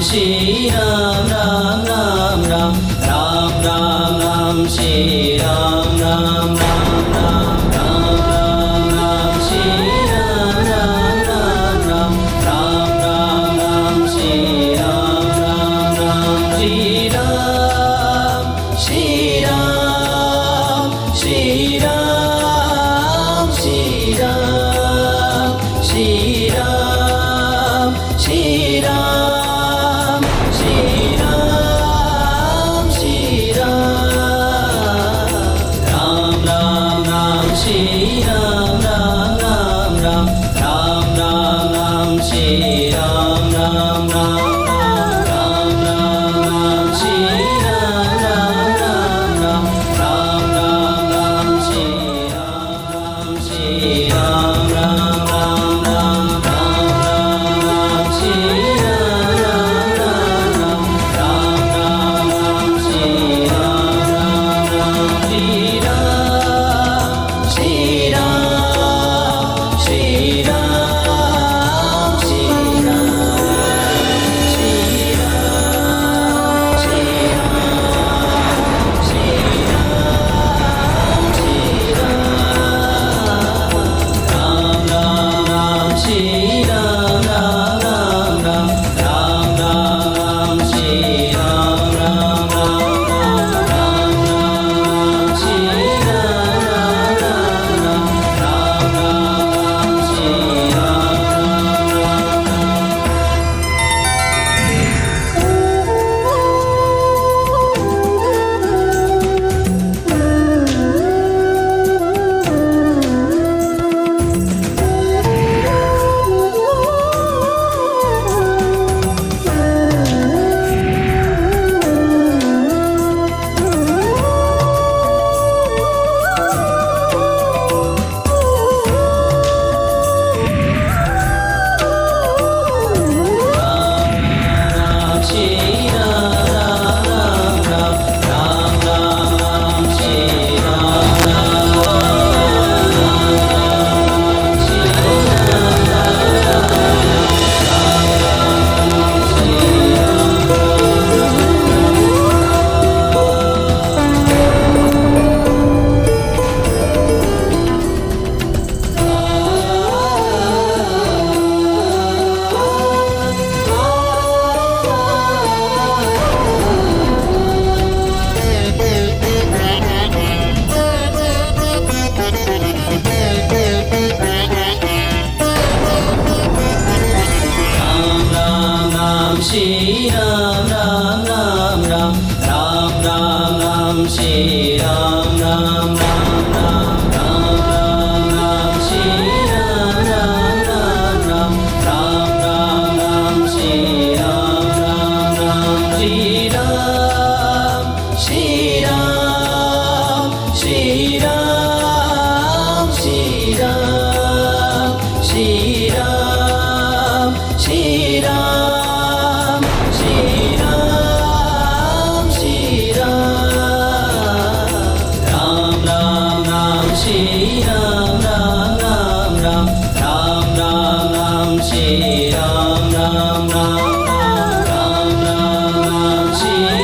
Shri Ram Ram Ram Ram Ram Ram Ram Shri Ram Ram Ram Ram Ram Ram Ram Shri Ram Ram Ram Ram Ram Ram Ram Shri Ram Ram Ram Shri Ram Shri Ram Shri Ram Shri Ram Shri Ram Shri Ram Shri Ram Shri Ram Ram Ram Ram Shri Ram Ram Ram Ram Ram Ram Ram Shri Ram Ram Ram Ram Ram Ram Shri Ram Ram Ram Ram Ram Ram Ram Shri Ram Ram Shri Ram Ram Ram Ram Ram Ram Shri Ram Ram Ram Ram Ram Ram Shri Ram Ram Ram Shri Ram Shri Ram Shri Ram Shri Shri Ram Ram Ram Ram Ram Ram Ram Shri Ram Ram Ram Ram Ram Ram Ram Shri Ram Ram Ram Ram Ram Ram Ram Shri Ram Ram Ram Shri Ram Shri Ram Shri Ram Shri Ram Shri Ram Shri Ram Shri Ram Shri Ram Ram Ram Ram Shri Ram Ram Ram Ram Ram Ram Ram Shri Ram Ram Ram Ram Ram Ram Ram Shri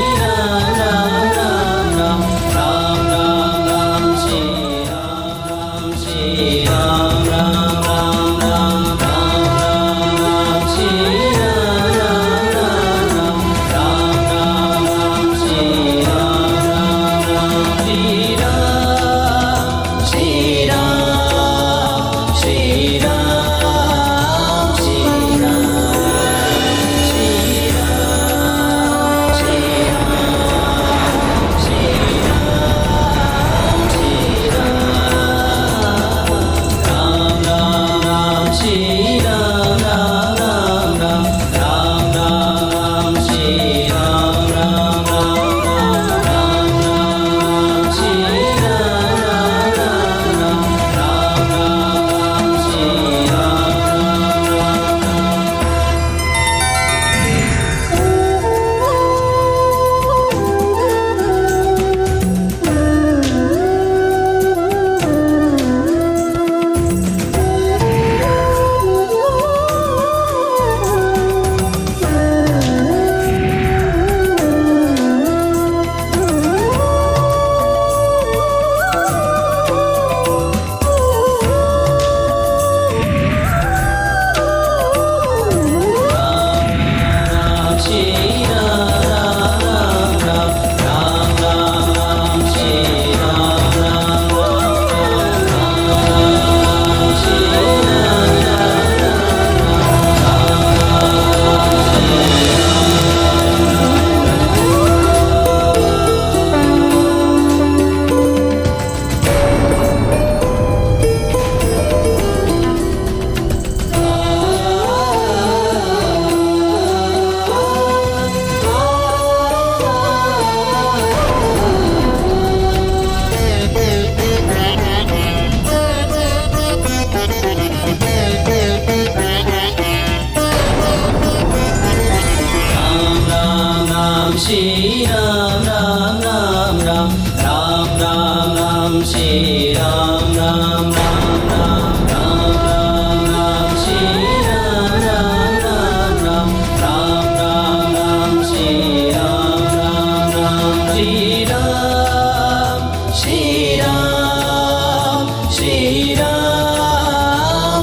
Shri Ram Ram Ram Ram Ram Ram Ram Shri Ram Ram Ram Ram Ram Ram Ram Shri Ram Ram Ram Ram Ram Ram Ram Shri Ram Ram Ram Shri Ram Shri Ram Shri Ram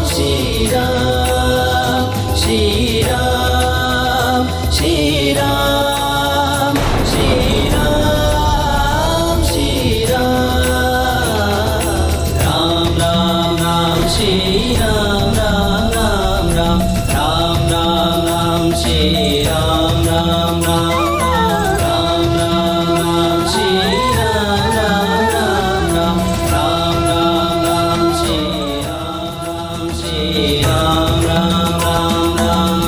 Shri Ram Shri Ram Shri Ram Shri Ram Shri Ram Ram Ram Ram Shri Ram Ram Ram Ram Ram Ram Ram Shri Ram Ram Ram Ram Ram Ram Shri Ram Ram Ram Ram Ram Ram Ram Shri Ram Ram Shri Ram Ram Ram Ram Ram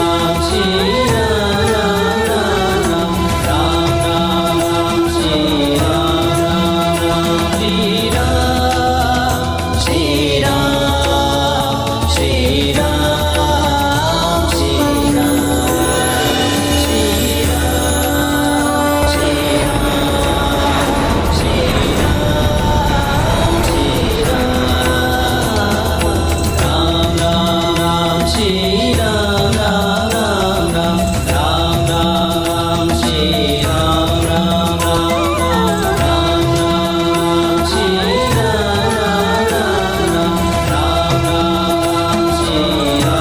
Ram Shri Ram Ram Ram Ram Ram Ram Shri Ram Ram Ram Shri Ram Shri Ram Shri Ram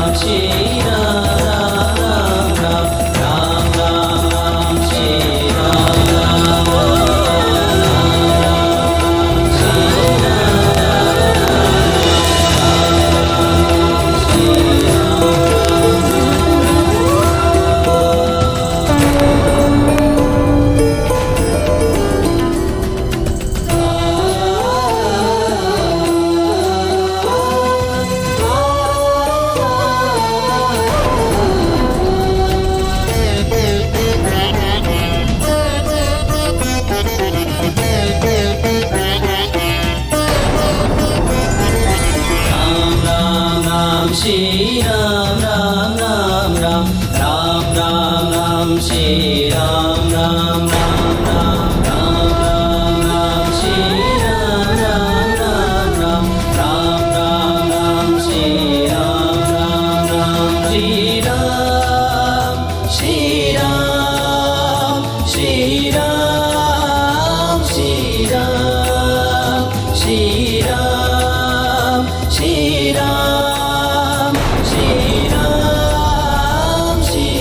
Shri Shri Ram Ram Ram Ram Ram Ram Ram Shri Ram Ram Ram Ram Ram Ram Ram Shri Ram Ram Ram Ram Ram Ram Ram Shri Ram Ram Ram Shri Ram Shri Ram Shri Ram Shri Ram Shri Ram Shri Ram Shri Ram Shri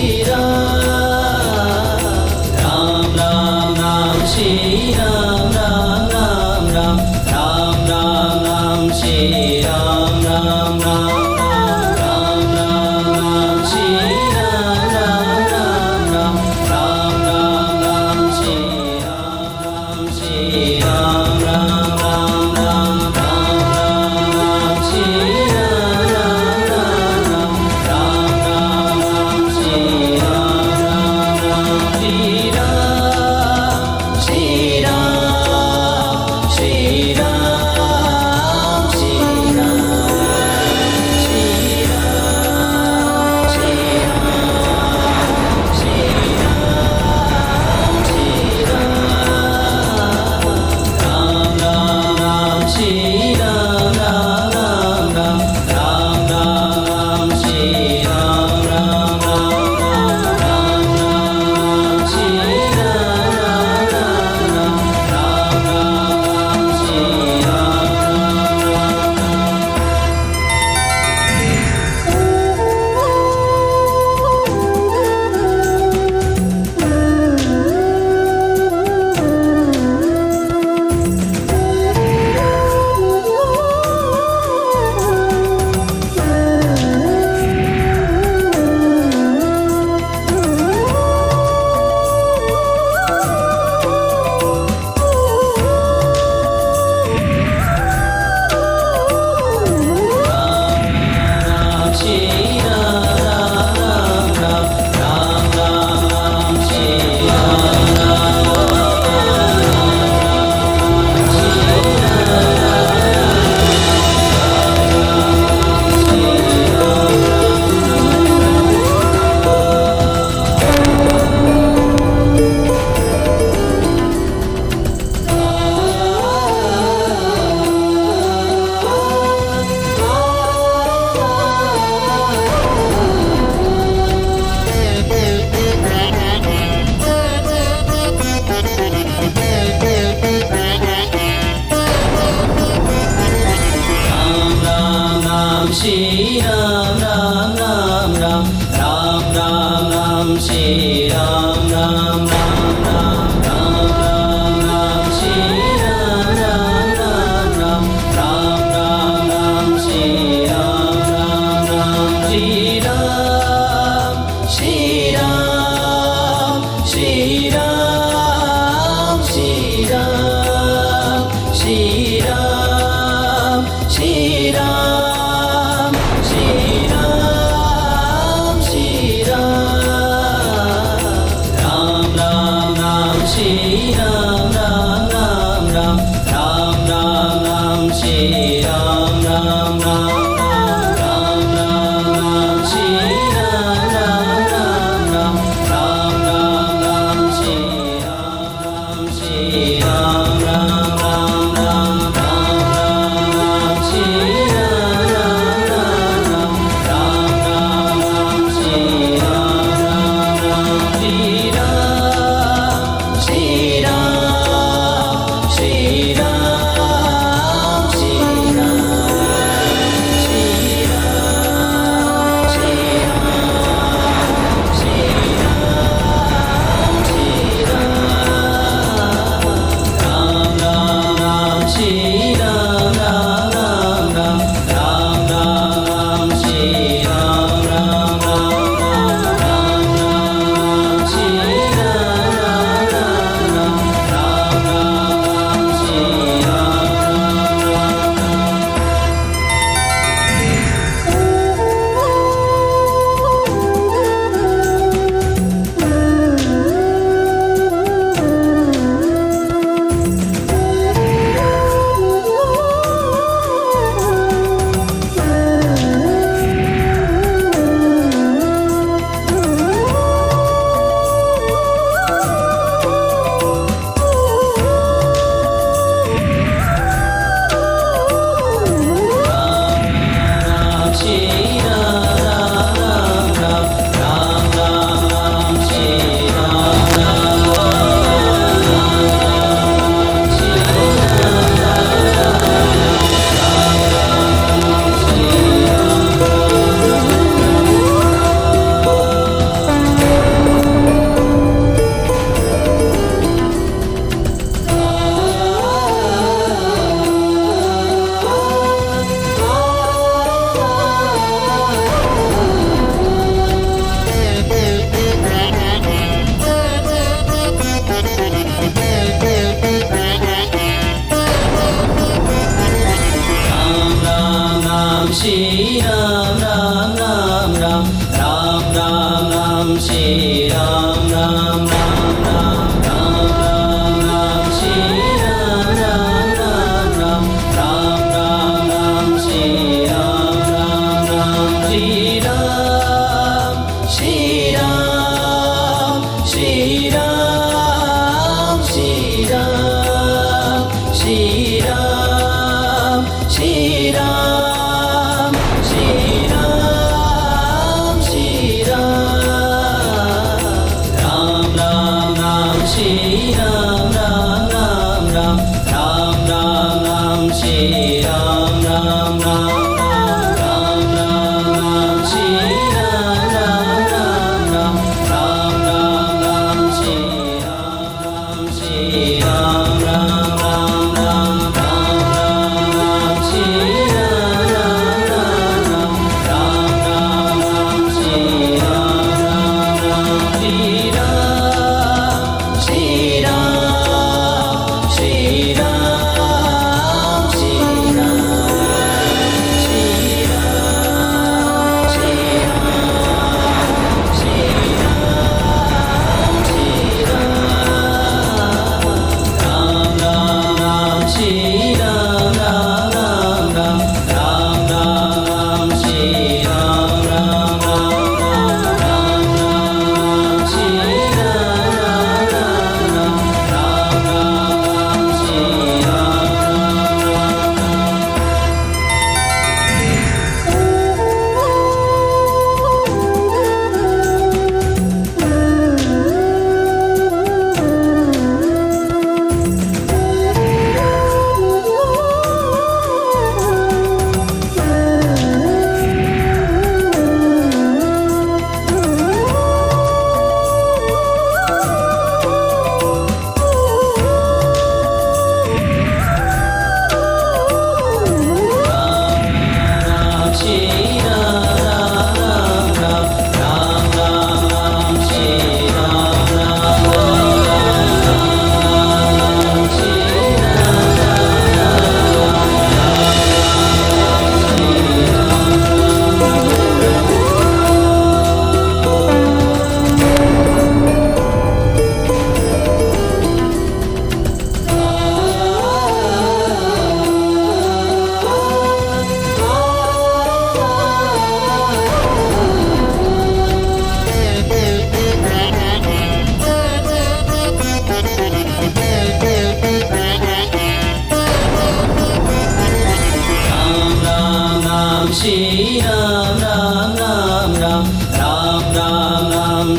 Shri Ram, Shri Ram, Shri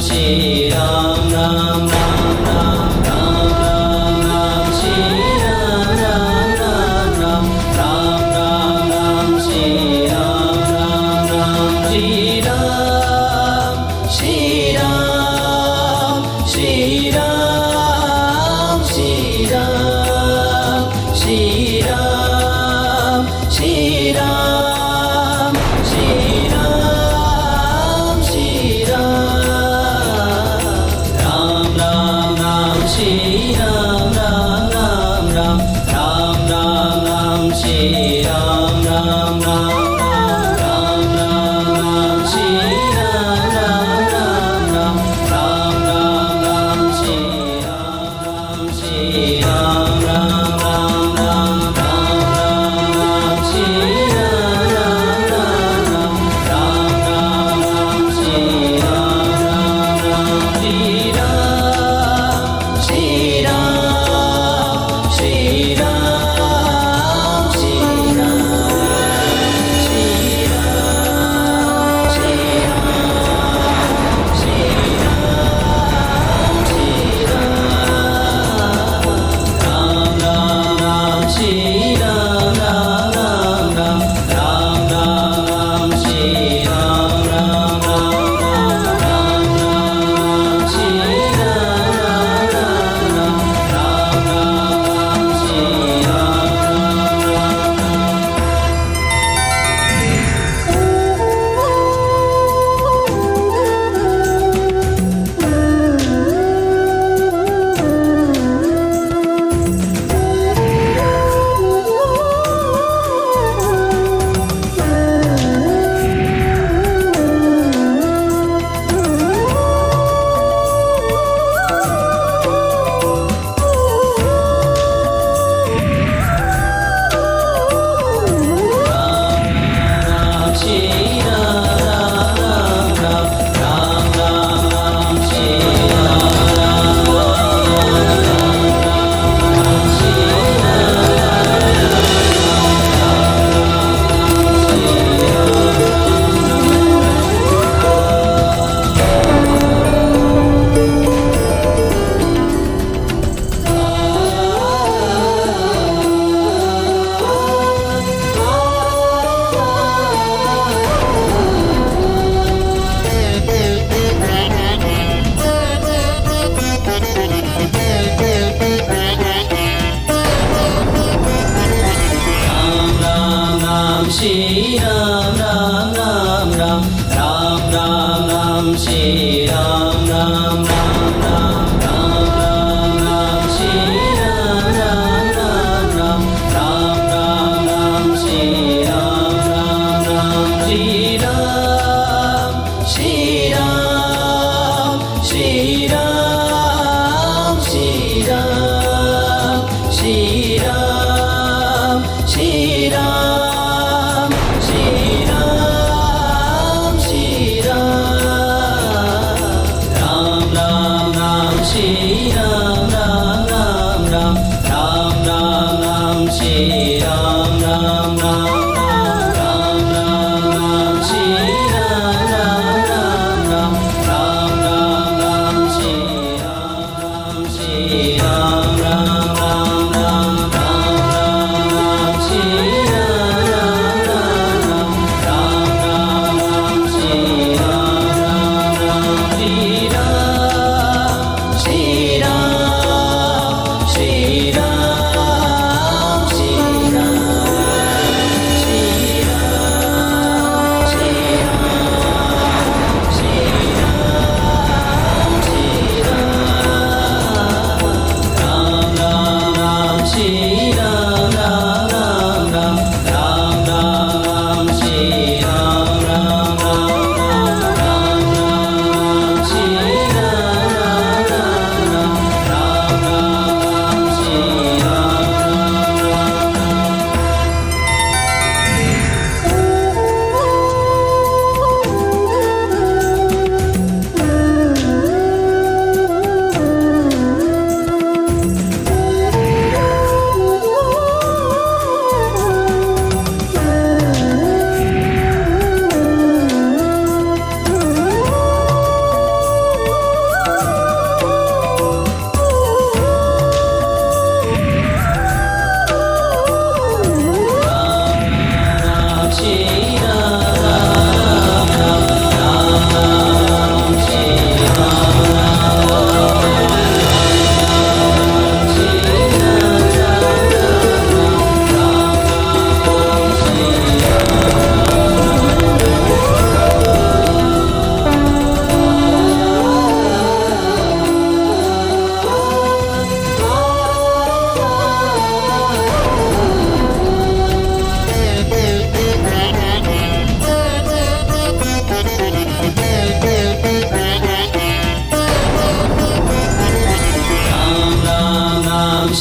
Sriram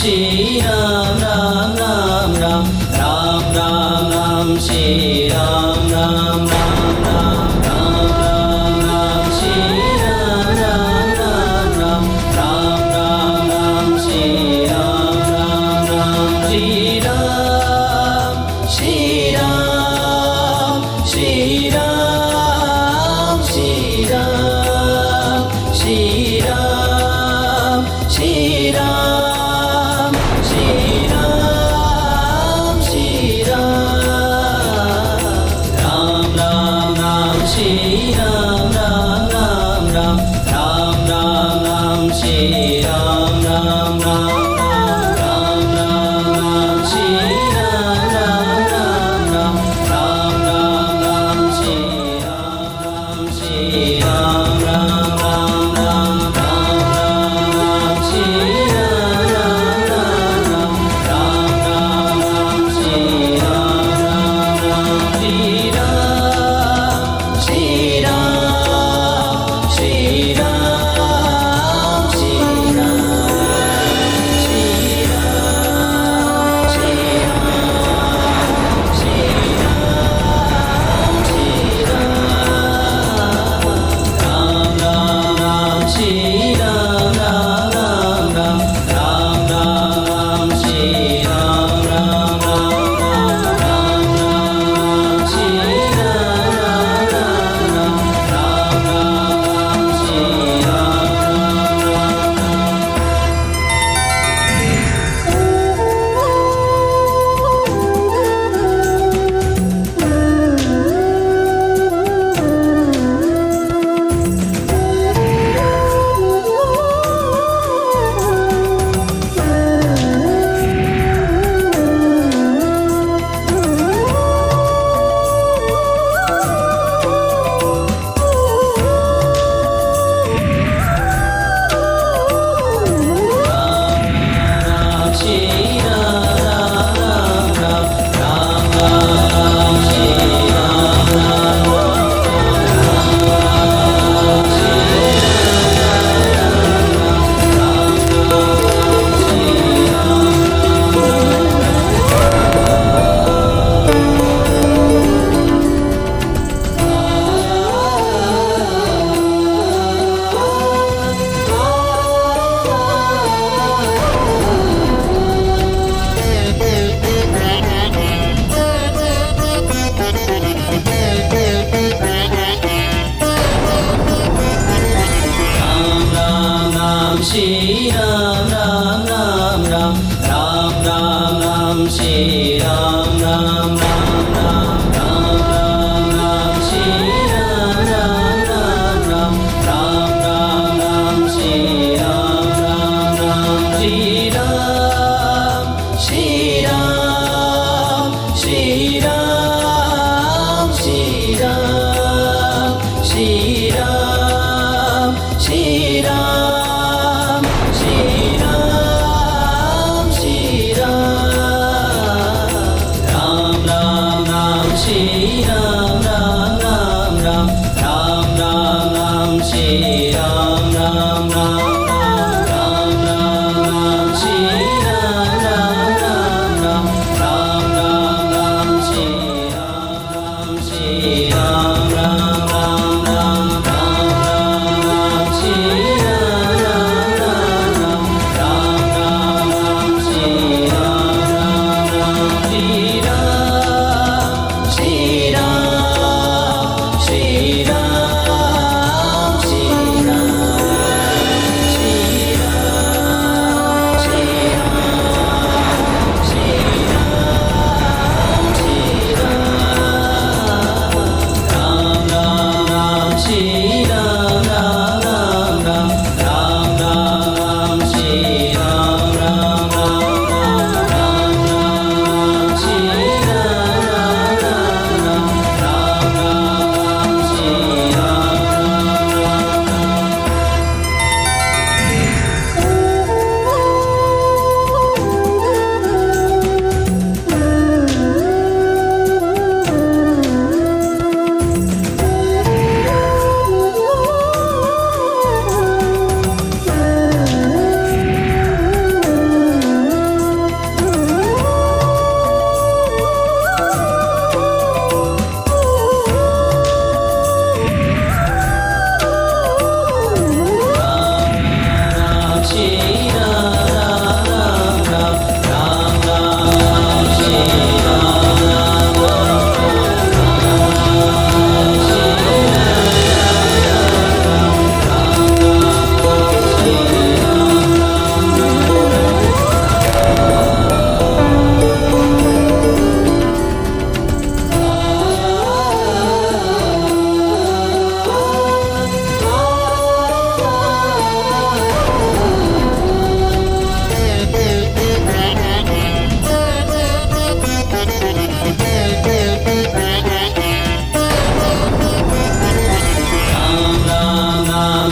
Shri Ram Ram Ram Ram Ram Ram Ram Shri Ram Ram Ram Ram Ram Ram Ram Shri Ram Ram Ram Ram Ram Ram Ram Shri Ram Ram Ram Shri Ram Shri Ram Shri Ram Shri Ram Shri Ram Shri Ram Shri Ram Shri Ram Ram Ram Ram Shri Ram Ram Ram Ram Ram Ram Ram Shri Ram Ram Ram Ram Ram Ram Shri Ram Ram Ram Ram Ram Ram Ram Shri Ram Ram Shri Ram Ram Ram Ram Ram Ram Shri Ram Ram Ram Ram Ram Ram Shri Ram Ram Ram Shri Ram Shri Ram Shri Ram Shri Shri Ram Ram Ram Ram Ram Ram Ram Shri Ram Ram Ram Ram Ram Ram Ram Shri Ram Ram Ram Ram Ram Ram Ram Shri Ram Ram Ram Shri Ram Shri Ram Shri Ram Shri Ram Shri Ram Shri Ram Shri Ram Shri Ram Ram Ram Ram Shri Ram Ram Ram Ram Ram Ram Ram Shri Ram Ram Ram Ram Ram Ram Shri Ram Ram Ram Ram Ram Ram Ram Shri Ram Ram Shri Ram Ram Ram Ram Ram Ram Shri Ram Ram Ram Ram Ram Ram Shri Ram Ram Ram Shri Ram Shri Ram Shri Ram Shri Ram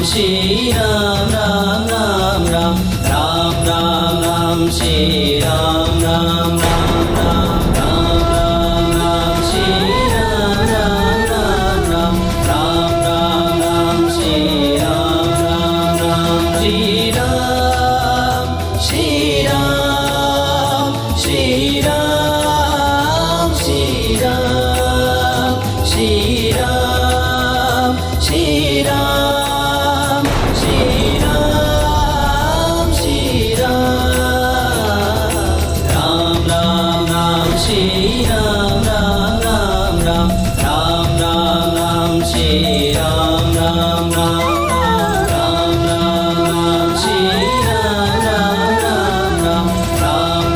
Shri Ram Ram Ram Ram Ram Ram Ram Shri Ram Ram Ram Ram Ram Ram Ram Shri Ram Ram Ram Ram Ram Ram Ram Shri Ram Ram Ram Shri Ram Shri Ram Shri Ram Shri Ram Shri Ram Shri Ram Shri Ram Shri Ram Ram Ram Ram Shri Ram Ram Ram Ram Ram Ram Ram Shri Ram Ram Ram Ram Ram Ram Shri Ram Ram Ram Ram Ram Ram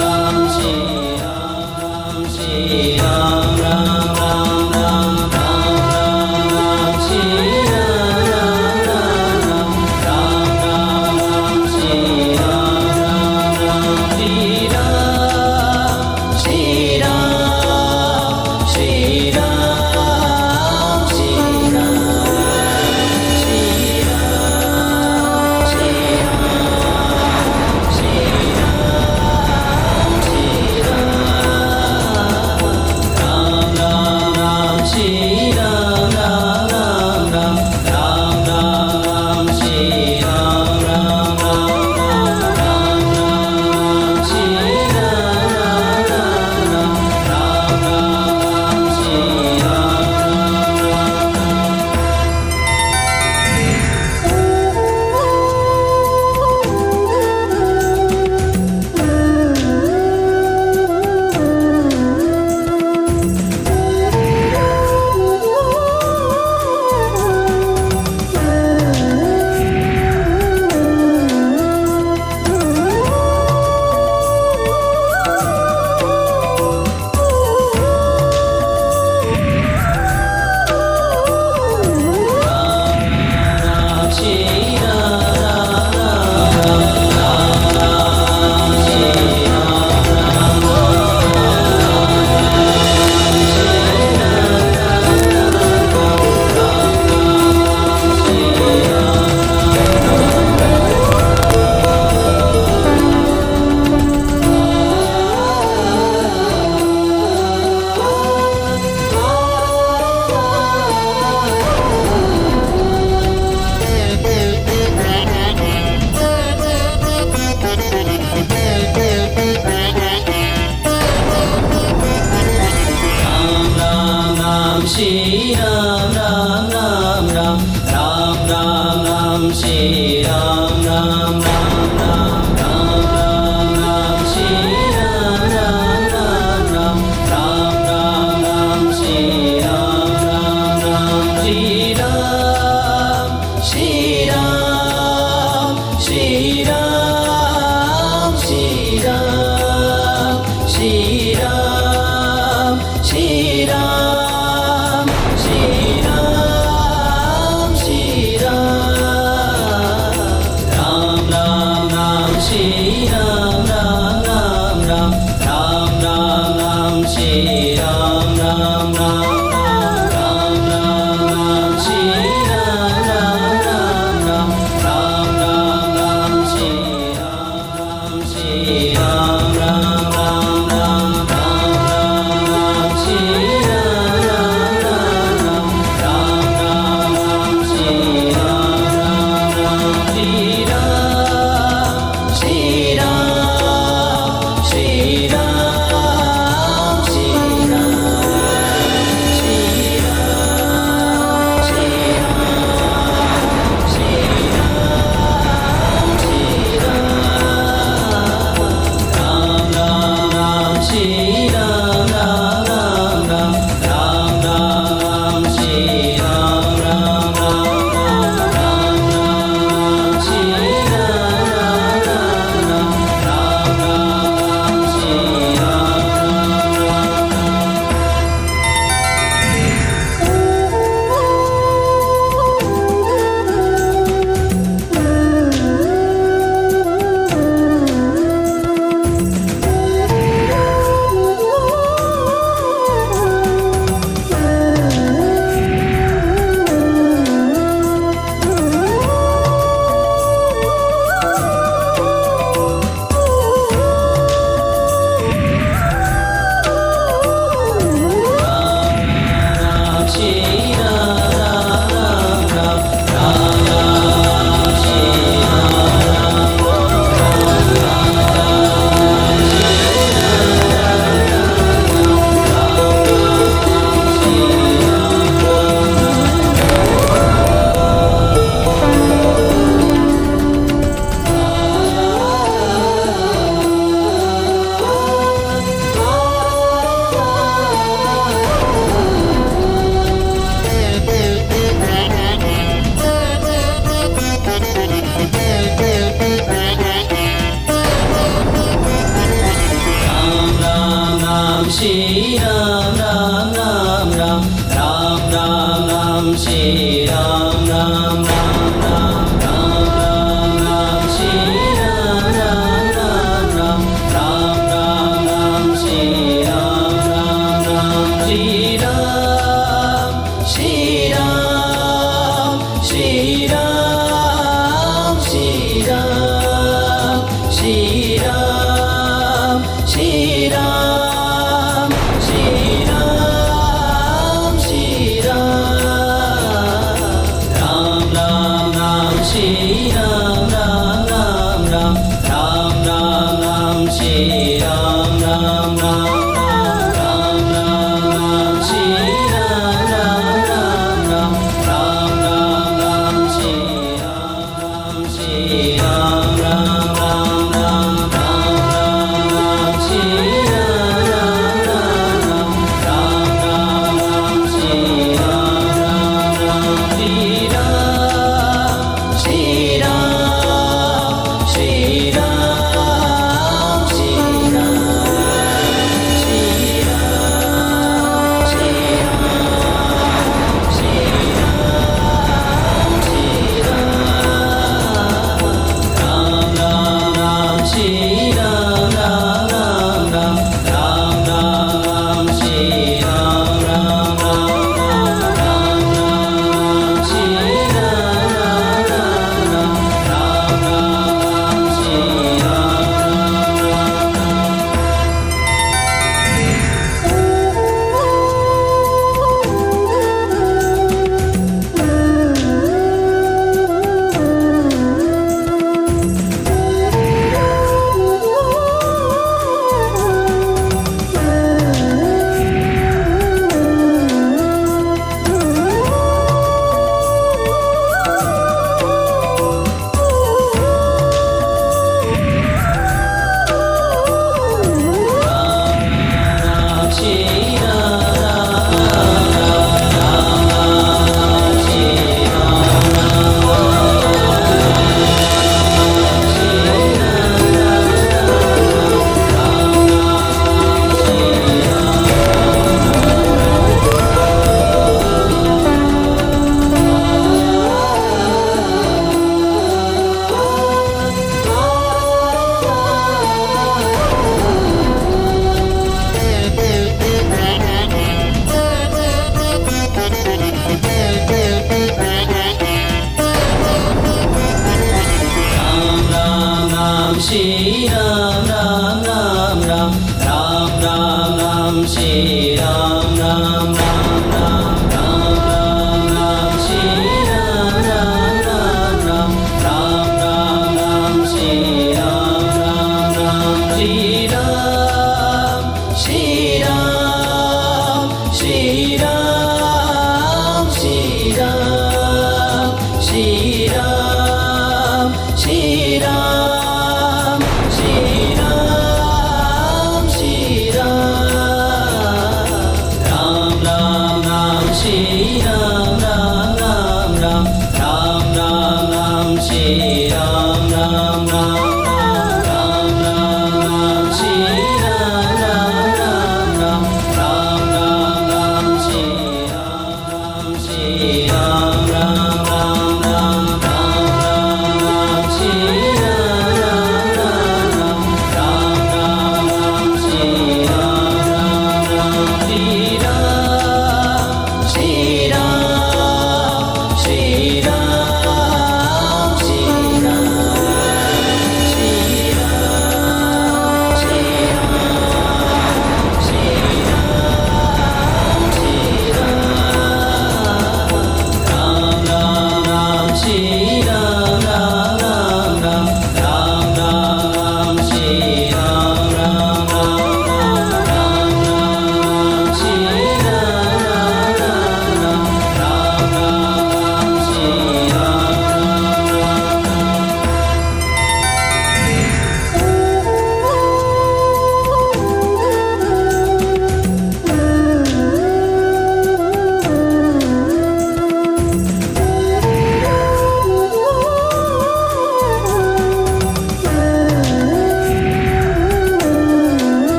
Ram Shri Ram Ram Shri Ram Ram Ram Ram Ram Ram Shri Ram Ram Ram Ram Ram Ram Shri Ram Ram Ram Shri Ram Shri Ram Shri Ram Shri Shri Ram Ram Ram Ram Ram Ram Ram Shri Ram Ram Ram Ram Ram Ram Ram Shri Ram Ram Ram Ram Ram Ram Ram Shri Ram Ram Ram Shri Ram Shri Ram Shri Ram Shri Ram Shri Ram Shri Ram Shri Ram Shri Ram Ram Ram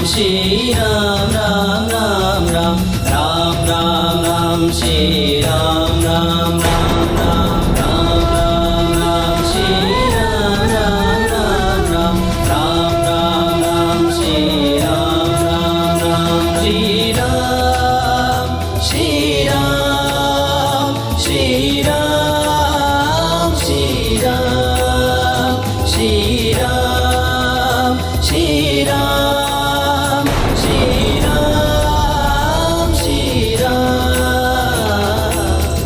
Shri Ram Ram Ram Ram Ram Ram Ram Shri Ram Ram Ram Ram Ram Ram Ram Shri Ram Ram Ram Ram Ram Ram Ram Shri Ram Ram Ram Shri Ram Shri Ram Shri Ram Shri Ram Shri Ram Shri Ram Shri Ram Shri Ram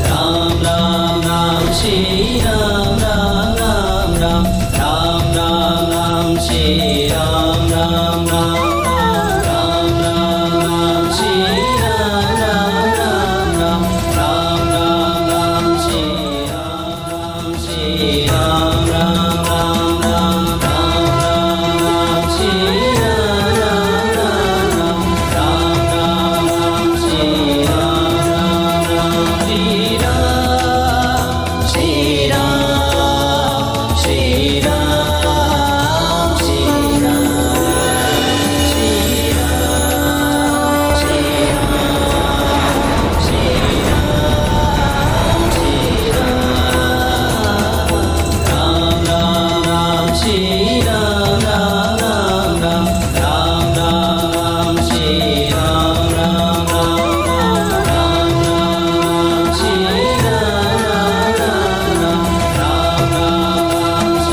Ram Ram Ram Shri Ram Ram Ram Ram Ram Ram Ram Shri Ram Ram Ram Ram Ram Ram Shri Ram Ram Ram Ram Ram Ram Shri Ram Shri Ram Ram Ram Ram Ram Shri Ram Ram Ram Ram Ram Shri Ram Ram Shri Ram Shri Ram Shri Ram Shri Ram Ram Ram Shri Ram Ram Ram Ram Ram Ram Ram Shri Ram Ram Ram Ram Ram Shri Ram Ram Ram Ram Ram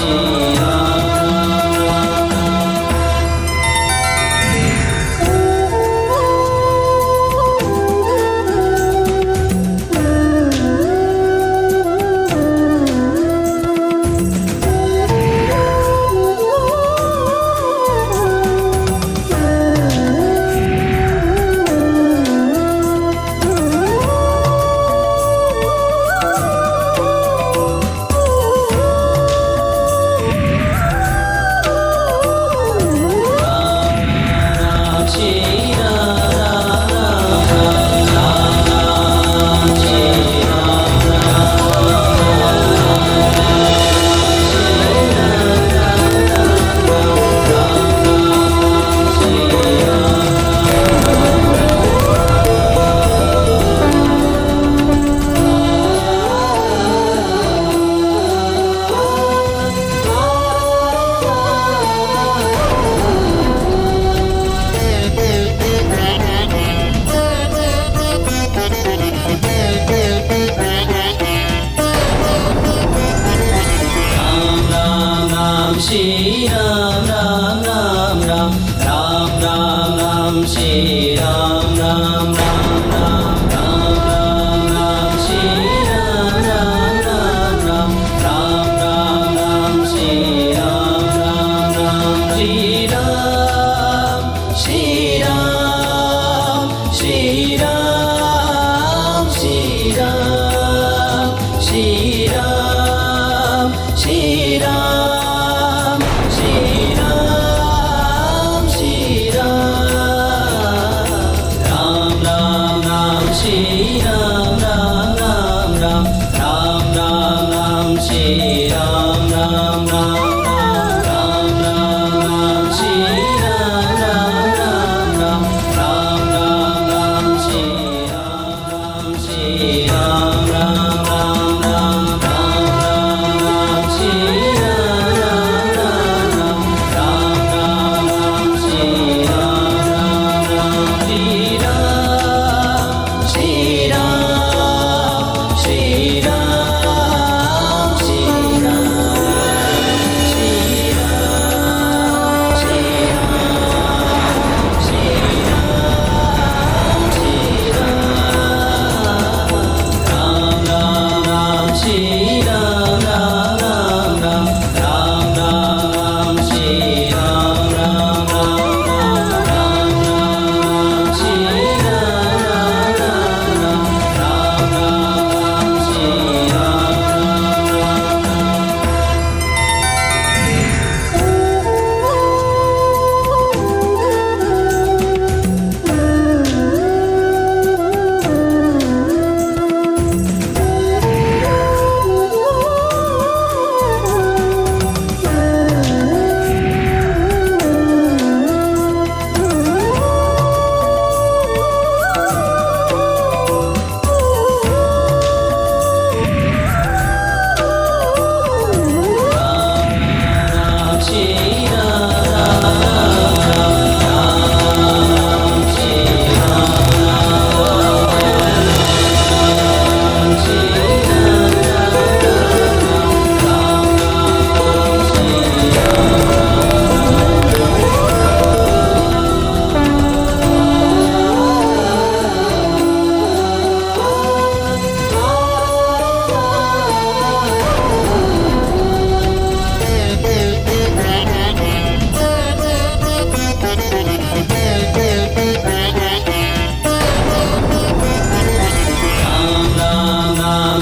Shri Shri Ram Ram Ram Ram Ram Ram Ram Shri Ram Ram Ram Ram Ram Ram Ram Shri Ram Ram Ram Ram Ram Ram Ram Shri Ram Ram Ram Shri Ram Shri Ram Shri Ram Shri Ram Shri Ram Shri Ram Shri Ram Shri Ram Ram Ram Ram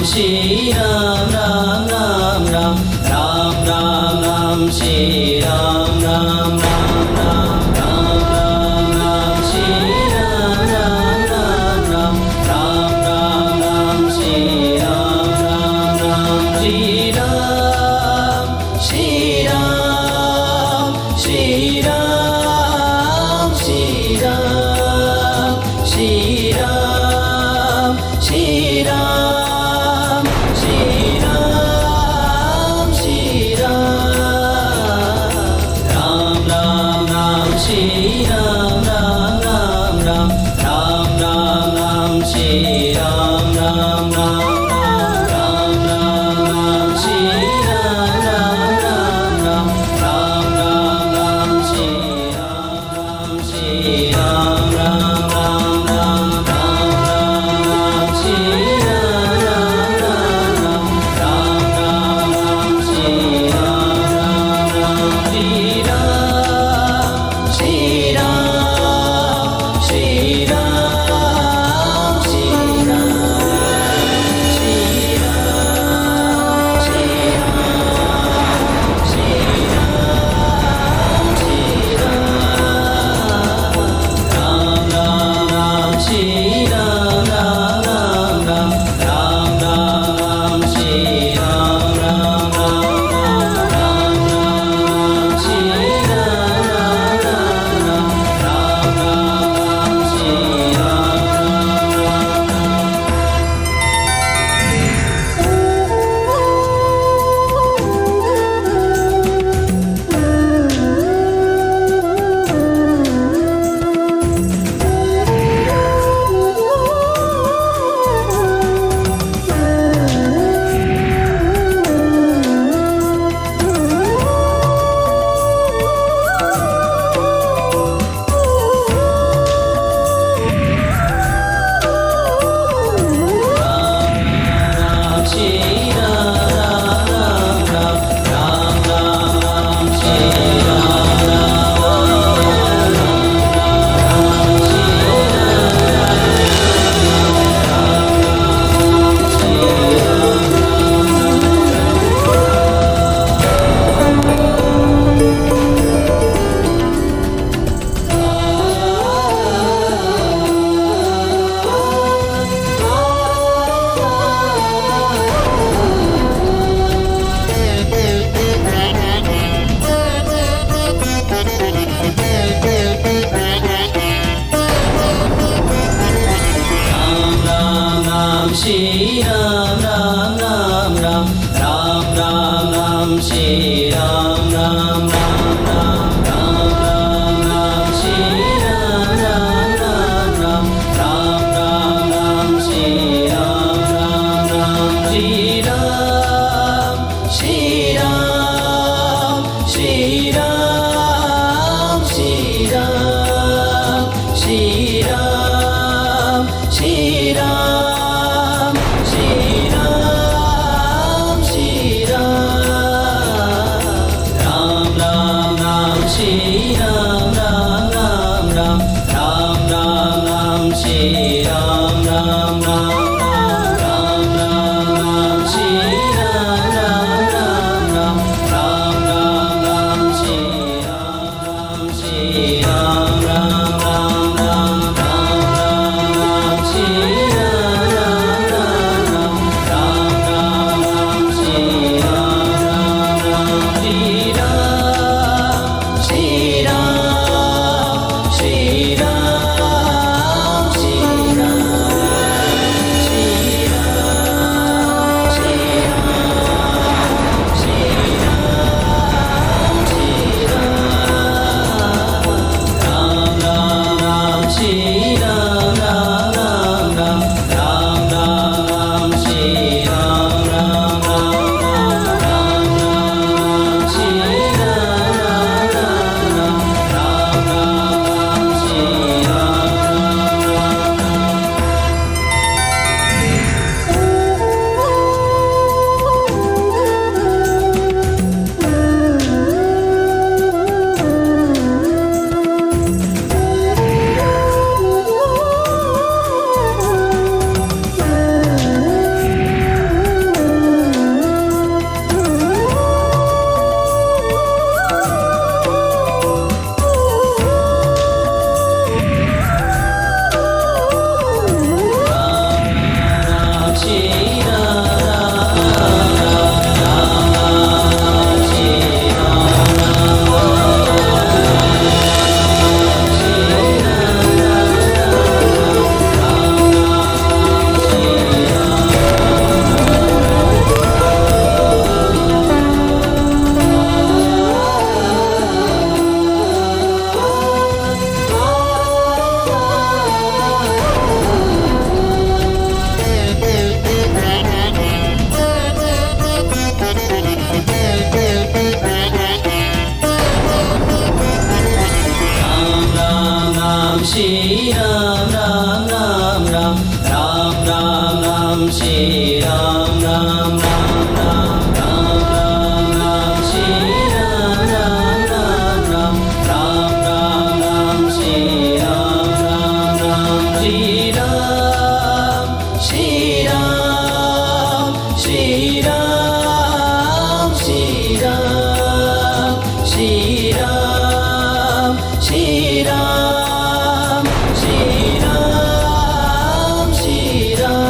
Shri Ram Ram Ram Ram Ram Ram Ram Shri Ram Ram Ram Ram Ram Ram Ram Shri Ram Ram Ram Ram Ram Ram Ram Shri Ram Ram Ram Shri Ram Shri Ram Shri Ram Shri Ram Shri Ram Shri Ram Shri Ram Shri Ram Ram Ram Ram Shri Ram Ram Ram Ram Ram Ram Ram Shri Ram Ram Ram Ram Ram Ram Shri Ram Ram Ram Ram Ram Ram Shri Ram Shri Ram Ram Ram Ram Ram Shri Ram Ram Ram Ram Ram Shri Ram Ram Shri Ram Shri Ram Shri Ram Shri Ram Ram Ram Ram Ram Ram Ram Shri Ram Ram Ram Ram Ram Ram Ram Shri Ram Ram Ram Ram Ram Ram Ram Shri Ram Ram Ram Shri Ram Shri Ram Shri Ram Shri Ram Shri Ram Shri Ram Shri Ram Shri Ram Ram Ram Ram Shri Ram Ram Ram Ram Ram Ram Ram Shri Ram Ram Ram Ram Ram Ram Shri Ram Ram Ram Ram Ram Ram Shri Ram Shri Ram Ram Ram Ram Ram Shri Ram Ram Ram Ram Ram Shri Ram Ram Shri Ram Shri Ram Shri Ram Shri Shri Shri Ram Ram Ram Ram Ram Ram Ram Shri Ram Ram Ram Ram Ram Ram Ram Shri Ram Ram Ram Ram Ram Ram Ram Shri Ram Ram Ram Shri Ram Shri Ram Shri Ram Shri Ram Shri Ram Shri Ram Shri Ram Shri Ram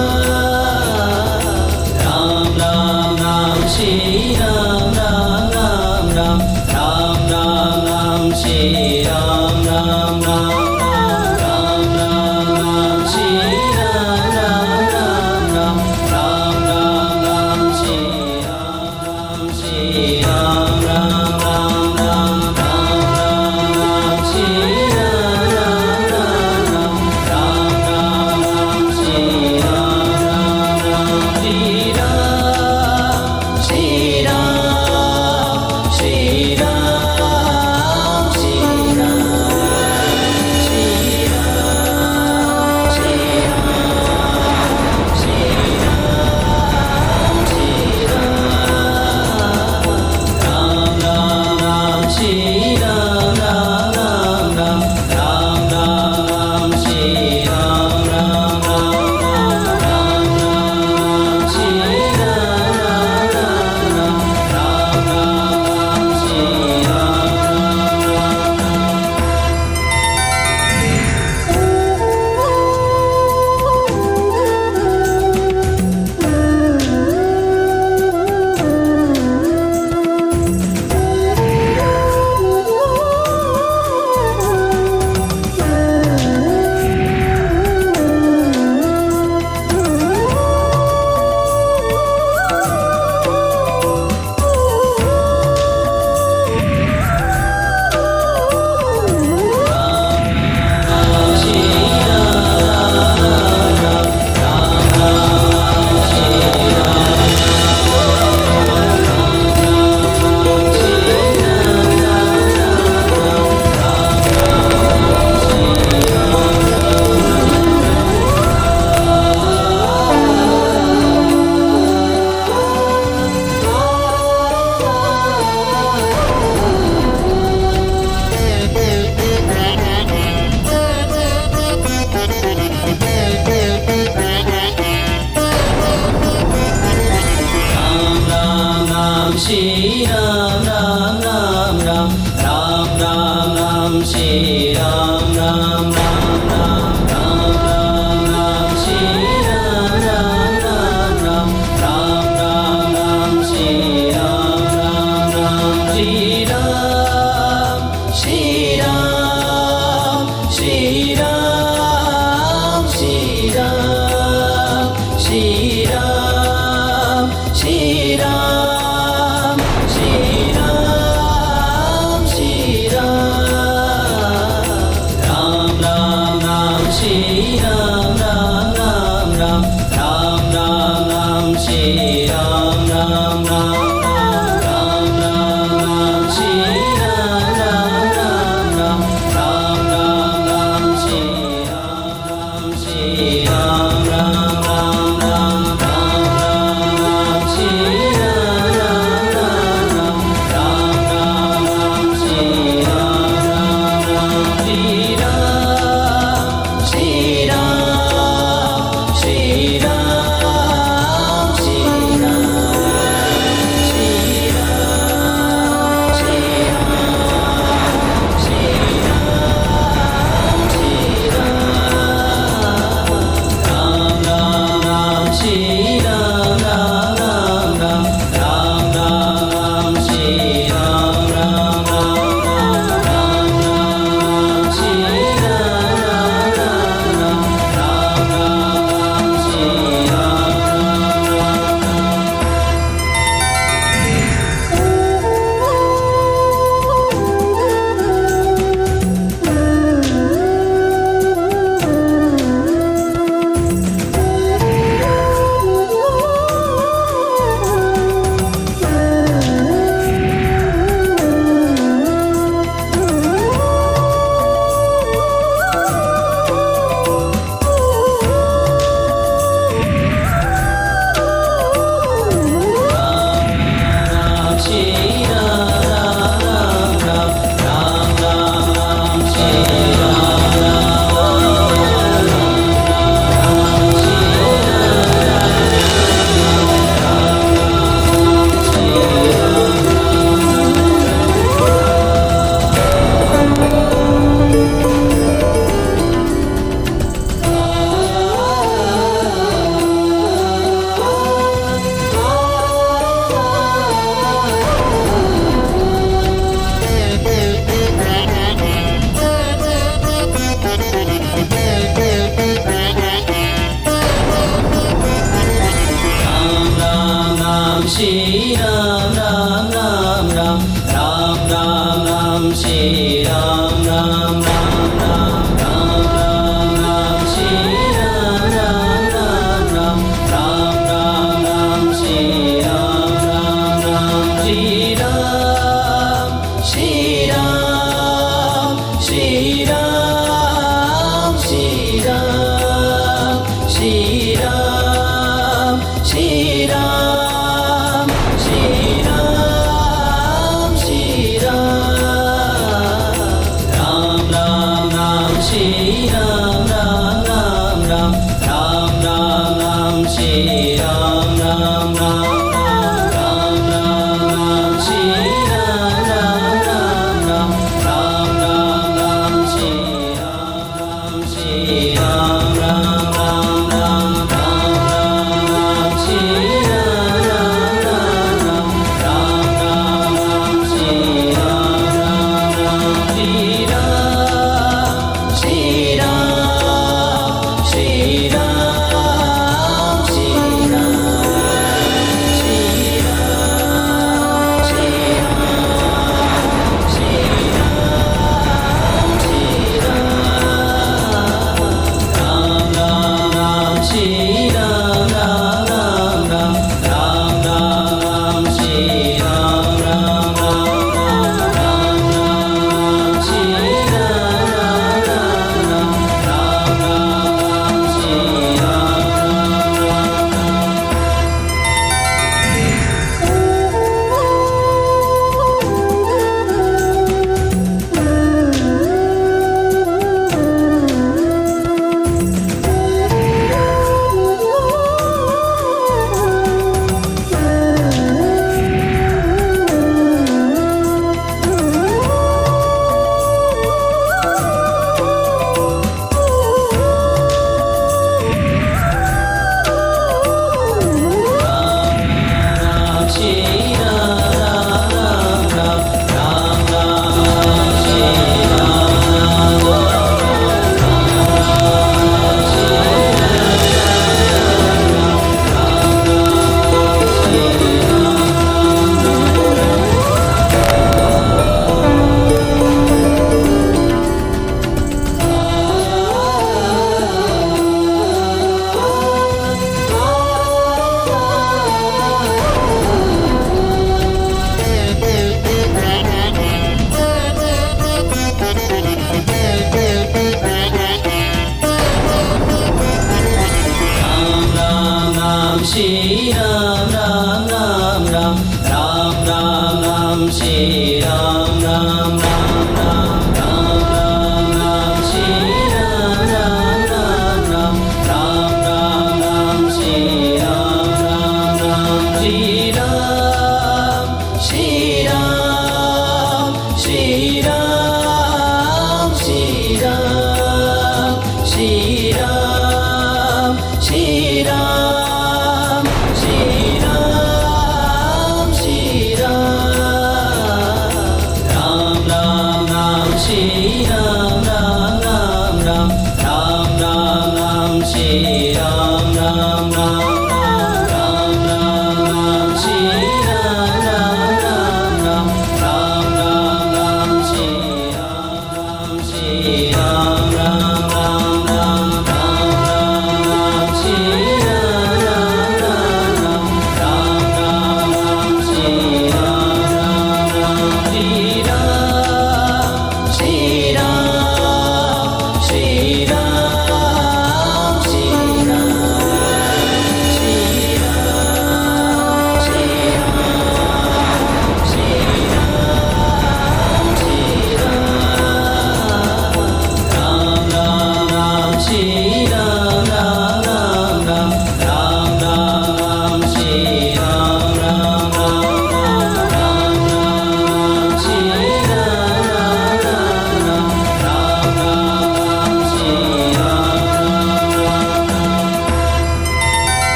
Ram Ram Ram Shri Ram Ram Ram Ram Ram Ram Ram Shri Ram Ram Ram Ram Ram Ram Shri Ram Ram Ram Ram Ram Ram Shri Ram Shri Ram Ram Ram Ram Ram Shri Ram Ram Ram Ram Ram Shri Ram Ram Shri Ram Shri Ram Shri Ram Shri Shri Ram Ram Ram Ram Ram Ram Ram Shri Ram Ram Ram Ram Ram Ram Ram Shri Ram Ram Ram Ram Ram Ram Ram Shri Ram Ram Ram Shri Ram Shri Ram Shri Ram Shri Ram Shri Ram Shri Ram Shri Ram Shri Ram Ram Ram Ram Shri Ram Ram Ram Ram Ram Ram Ram Shri Ram Ram Ram Ram Ram Ram Shri Ram Ram Ram Ram Ram Ram Shri Ram Ram Shri Ram Ram Ram Ram Ram Shri Ram Ram Ram Ram Ram Shri Ram Ram Ram Shri Ram Shri Shri Ram Ram Ram Ram Ram Ram Ram Shri Ram Ram Ram Ram Ram Ram Shri Ram Ram Ram Ram Ram Ram Ram Shri Ram Ram Shri Ram Ram Ram Ram Ram Ram Shri Ram Ram Ram Ram Ram Ram Shri Ram Ram Ram Shri Ram Shri Ram Shri Ram Shri Ram Ram Ram Ram Ram Ram Ram Shri Ram Ram Ram Ram Ram Ram Ram Shri Ram Ram Ram Ram Ram Ram Ram Shri Ram Ram Ram Shri Ram Shri Ram Shri Ram Shri Ram Shri Ram Shri Ram Shri Ram Ram Ram Ram Ram Ram Ram Shri Ram Ram Ram Ram Ram Ram Shri Ram Ram Ram Ram Ram Ram Shri Ram Ram Shri Ram Ram Ram Ram Ram Shri Ram Ram Ram Shri Ram Ram Shri Ram Shri Ram Shri Ram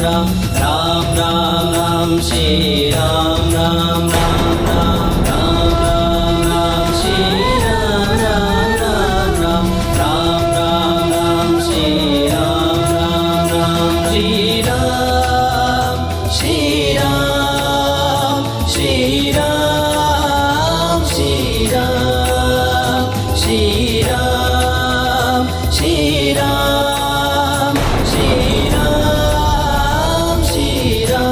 Ram Ram Ram Shri Ram Ram Ram Ram Ram Ram Ram Shri Ram Ram Ram Ram Ram Ram Ram Shri Ram Ram Ram Shri Ram Shri Ram Shri Ram Shri Ram Shri Ram Shri Ram Shri Ram Shri Ram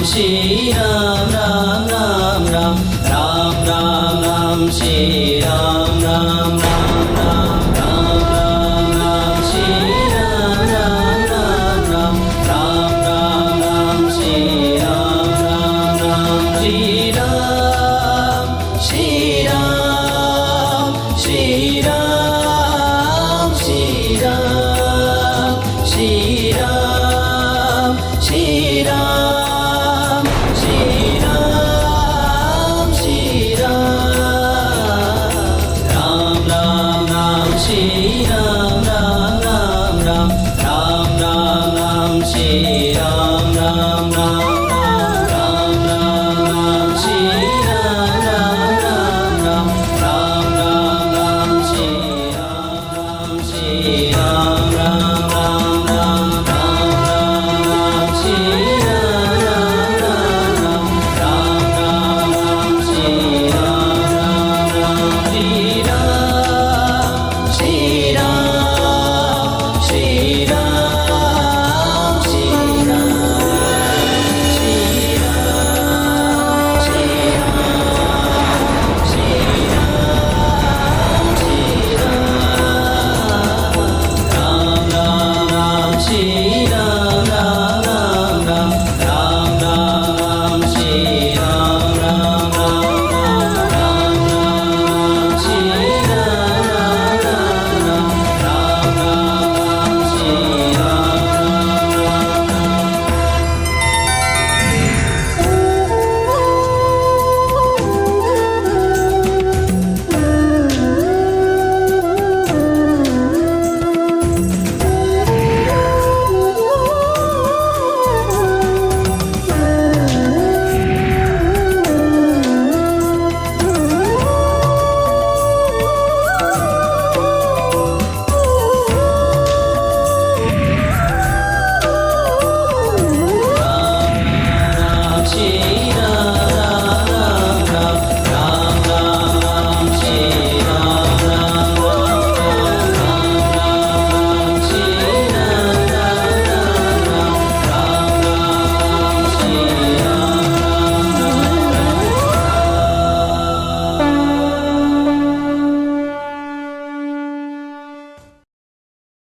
Shri Ram Ram Ram Ram Ram Ram Ram Shri Ram Ram Ram Ram Ram Ram Ram Shri Ram Ram Ram Ram Ram Ram Ram Shri Ram Ram Ram Shri Ram Shri Ram Shri Ram Shri Ram Shri Ram Shri Ram Shri Ram Shri Ram Ram Ram Ram Shri Ram Ram Ram Ram Ram Ram Ram Shri Ram Ram Ram Ram Ram Ram Shri Ram Ram Ram Ram Ram Ram Ram Shri Ram Ram Shri Ram